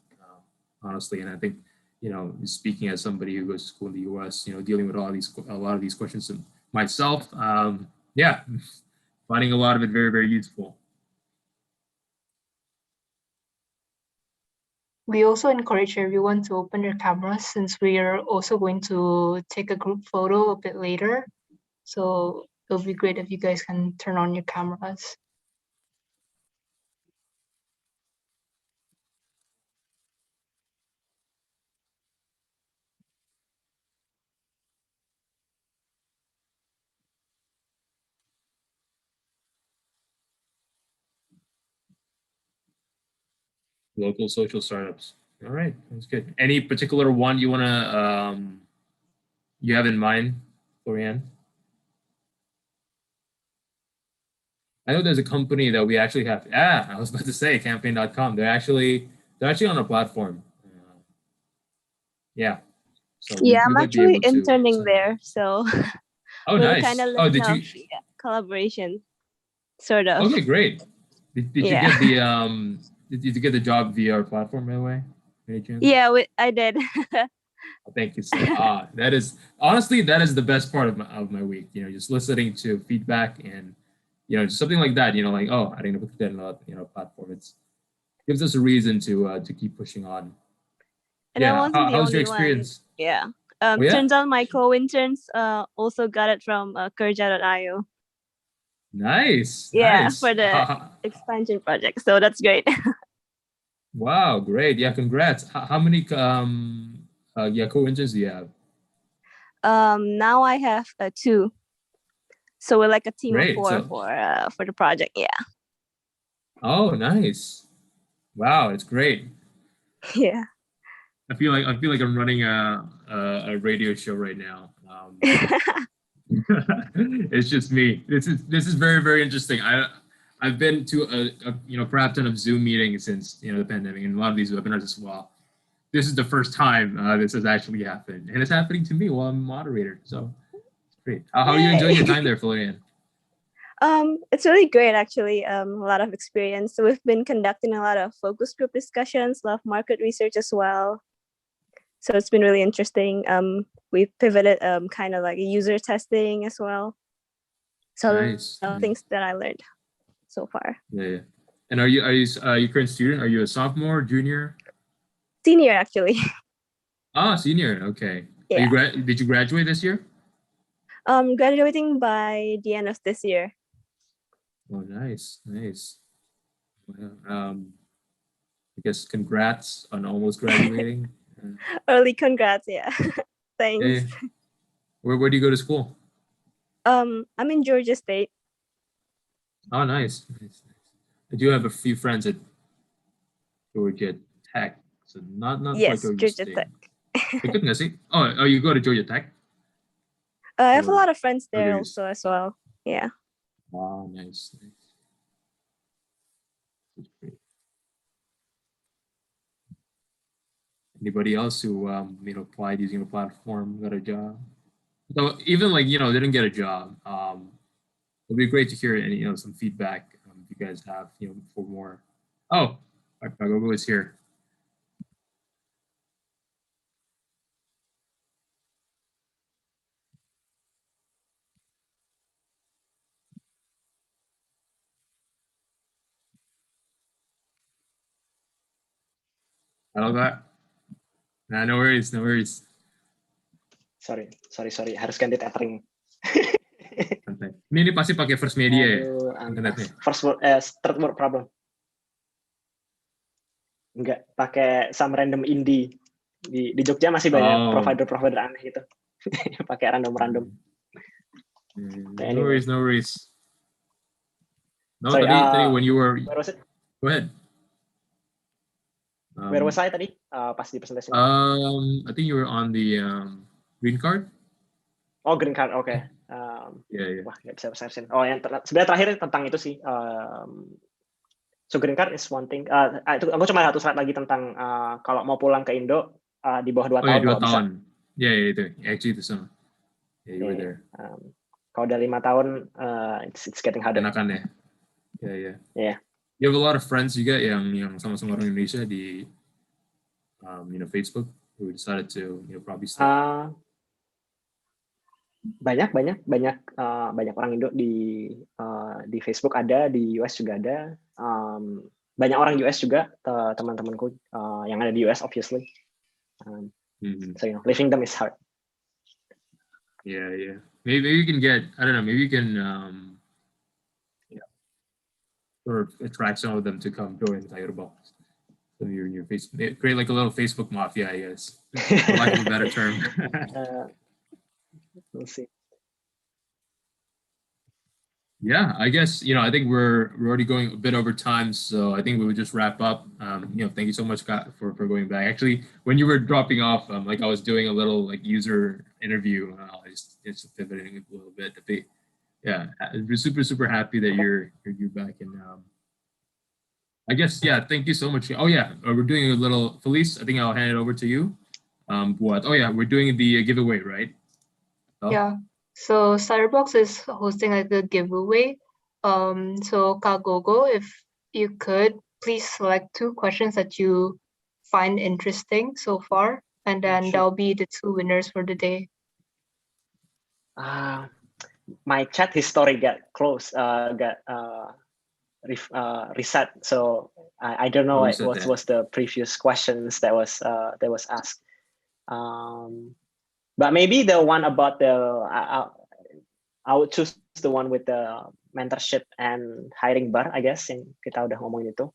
honestly. And I think speaking as somebody who goes to school in the U.S., dealing with a lot of these questions myself, yeah, finding a lot of it very, very useful. We also encourage everyone to open their cameras, since we are also going to take a group photo a bit later. So it'll be great if you guys can turn on your cameras. Local social startups. All right, that's good. Any particular one you wanna you have in mind, Florian? I know there's a company that we actually have. Yeah, I was about to say campaign.com. They're actually on our platform. Yeah. So Yeah, we I'm might be actually able to interning sign up. there, so Oh, we're nice. kind of Oh, line did you? of collaboration, sort of. Okay, great. Did you Yeah. get the did you get the job via our platform, by the way? Any chance? Yeah, I did. Thank you, sir. That is honestly the best part of my week. You know, just listening to feedback and just something like that. You know, like I didn't put that in a platform. It's gives us a reason to keep pushing on. And I Yeah. wasn't the How's your only one. experience? Yeah. Oh, yeah? Turns out my co-interns also got it from Kerja.io. Nice. Yeah, Nice. for the expansion project. So that's great. Wow, great. Yeah, congrats. How many co-interns do you have? Now I have 2. So we're like a team of Great. 4 for the project. Yeah. Oh, nice. Wow, it's great. Yeah. I feel like I'm running a radio show right now. It's just me. This is very, very interesting. I've been to a crap ton of Zoom meetings since the pandemic, and a lot of these webinars as well. This is the first time this has actually happened, and it's happening to me while I'm a moderator. So it's great. How are you enjoying your time there, Florian? It's really great, actually. A lot of experience. So we've been conducting a lot of focus group discussions, a lot of market research as well. So it's been really interesting. We pivoted kind of like user testing as well. So Nice. things that I learned so far. Yeah. And are you a current student? Are you a sophomore, junior? Senior, actually. Senior. Okay. Yeah. Did you graduate this year? Graduating by the end of this year. Oh, nice. Well, I guess congrats on almost graduating. Early congrats, yeah. Thanks. Yeah. Where do you go to school? I'm in Georgia State. Oh, nice. I do have a few friends at Georgia Tech, so not Yes, quite Georgia State. Tech. Ikut nggak sih? Oh, you go to Georgia Tech? I have a Or lot of friends there others? also as well. Yeah. Wow, nice. That's great. Anybody else who applied using a platform, got a job? So even didn't get a job. It'd be great to hear any some feedback if you guys have for more. Oh, Gogo is here. Halo Kak. Nah, no worries. Sorry. Harus ganti tethering. Santai. Ini pasti pakai First Media ya? Internetnya? Third world problem. Enggak, pakai some random indie. Di Jogja masih banyak provider aneh gitu. Pakai random. No worries. No, Sorry, tadi when you were... Where was it? Go ahead. Where was I tadi? Pas di presentasi. I think you were on the green card. Oh, green card, oke. Yeah. Wah, nggak bisa persen. Oh, yang sebenarnya terakhir tentang itu sih. So green card is one thing. Itu aku cuma satu slide lagi tentang kalau mau pulang ke Indo di bawah 2 tahun. Oh, 2 tahun. Ya, itu. Actually, itu sama. Yeah, you were there. Kalau udah 5 tahun, it's getting harder. Enakan ya. Yeah. You have a lot of friends juga yang sama-sama orang Indonesia di Facebook who decided to probably start. Banyak orang Indo di Facebook ada, di US juga ada. Banyak orang US juga, teman-temanku yang ada di US obviously. So living them is hard. Yeah. Maybe you can get, I don't know, maybe you can or attract some of them to come join Sayurbox. So you're in your Facebook, create like a little Facebook mafia, I guess, for lack of a better term. We'll see. Yeah, I guess I think we're already going a bit over time, so I think we would just wrap up. Thank you so much, Scott, for going back. Actually, when you were dropping off, I was doing a little user interview. Just pivoting a little bit. yeah, we're super happy that you're back. And I guess, yeah, thank you so much. Oh yeah, we're doing a little, Felice, I think I'll hand it over to you. What? Oh yeah, we're doing the giveaway, right? Oh. Yeah. So Sayurbox is hosting like a giveaway. So Kagogo, if you could please select 2 questions that you find interesting so far, and then that'll be the 2 winners for the day. My chat history got reset, so I don't know what was the previous questions that was asked. But maybe the one about I would choose the one with the mentorship and hiring bar, I guess, yang kita udah ngomongin itu.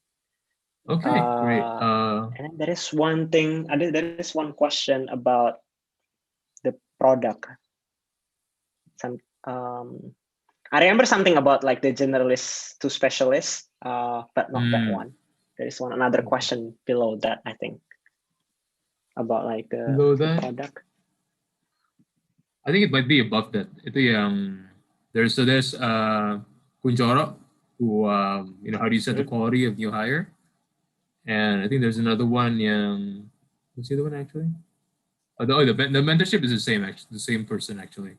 Okay, great. And then there is one thing. There is one question about the product. I remember something about like the generalist to specialist, but not that one. There is another question below that, I think, about like the product. I think it might be above that. There's Kunjoro, who you know, how do you set the quality of new hire? And I think there's another one. What's the other one actually? The mentorship is the same, actually, the same person actually.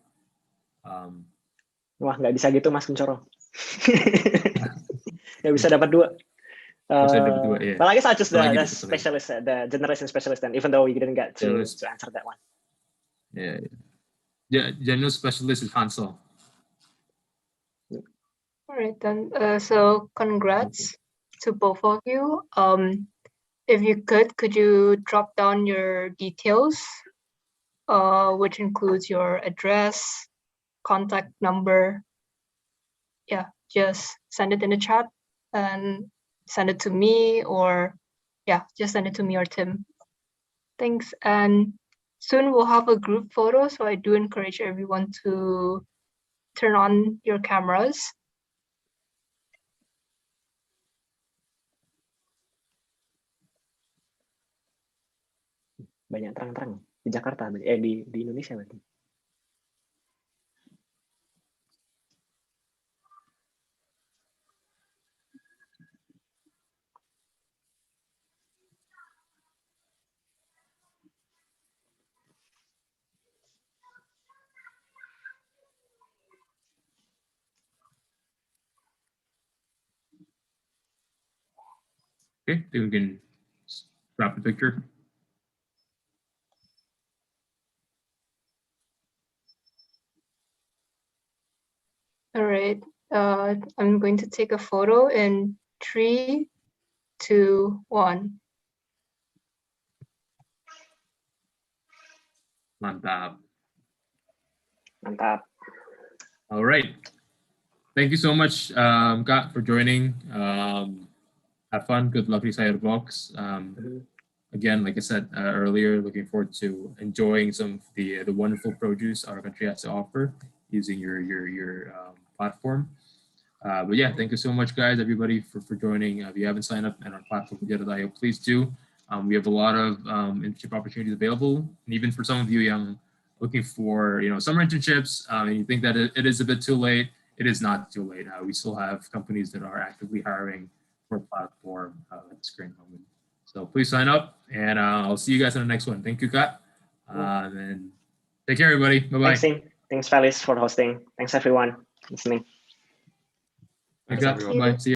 Wah, nggak bisa gitu Mas Kuncoro. Nggak bisa dapat 2. Yeah. But I guess I just the specialist, the generalist and specialist, then even though we didn't get to answer that one. Yeah, general specialist is Hansel. All right then. So congrats to both of you. If you could you drop down your details, which includes your address, contact number. Yeah, just send it in the chat and send it to me, or yeah, just send it to me or Tim. Thanks. And soon we'll have a group photo, so I do encourage everyone to turn on your cameras. Banyak terang-terang di Jakarta, di Indonesia berarti. Okay, then we can drop the picture. All right, I'm going to take a photo in 3, 2, 1. Mantap. Mantap. All right. Thank you so much, Kak, for joining. Have fun. Good luck with Sayurbox. Again, like I said earlier, looking forward to enjoying some of the wonderful produce our country has to offer using your platform. But yeah, thank you so much, guys, everybody, for joining. If you haven't signed up on our platform, Behaviour.io, please do. We have a lot of internship opportunities available, and even for some of you young looking for summer internships, and you think that it is a bit too late, it is not too late. We still have companies that are actively hiring for a platform at this current moment. So please sign up, and I'll see you guys in the next one. Thank you, Kat. And take care, everybody. Bye-bye. Thanks, team. Thanks, Felice, for hosting. Thanks, everyone listening. Thanks, everyone. Bye. See you.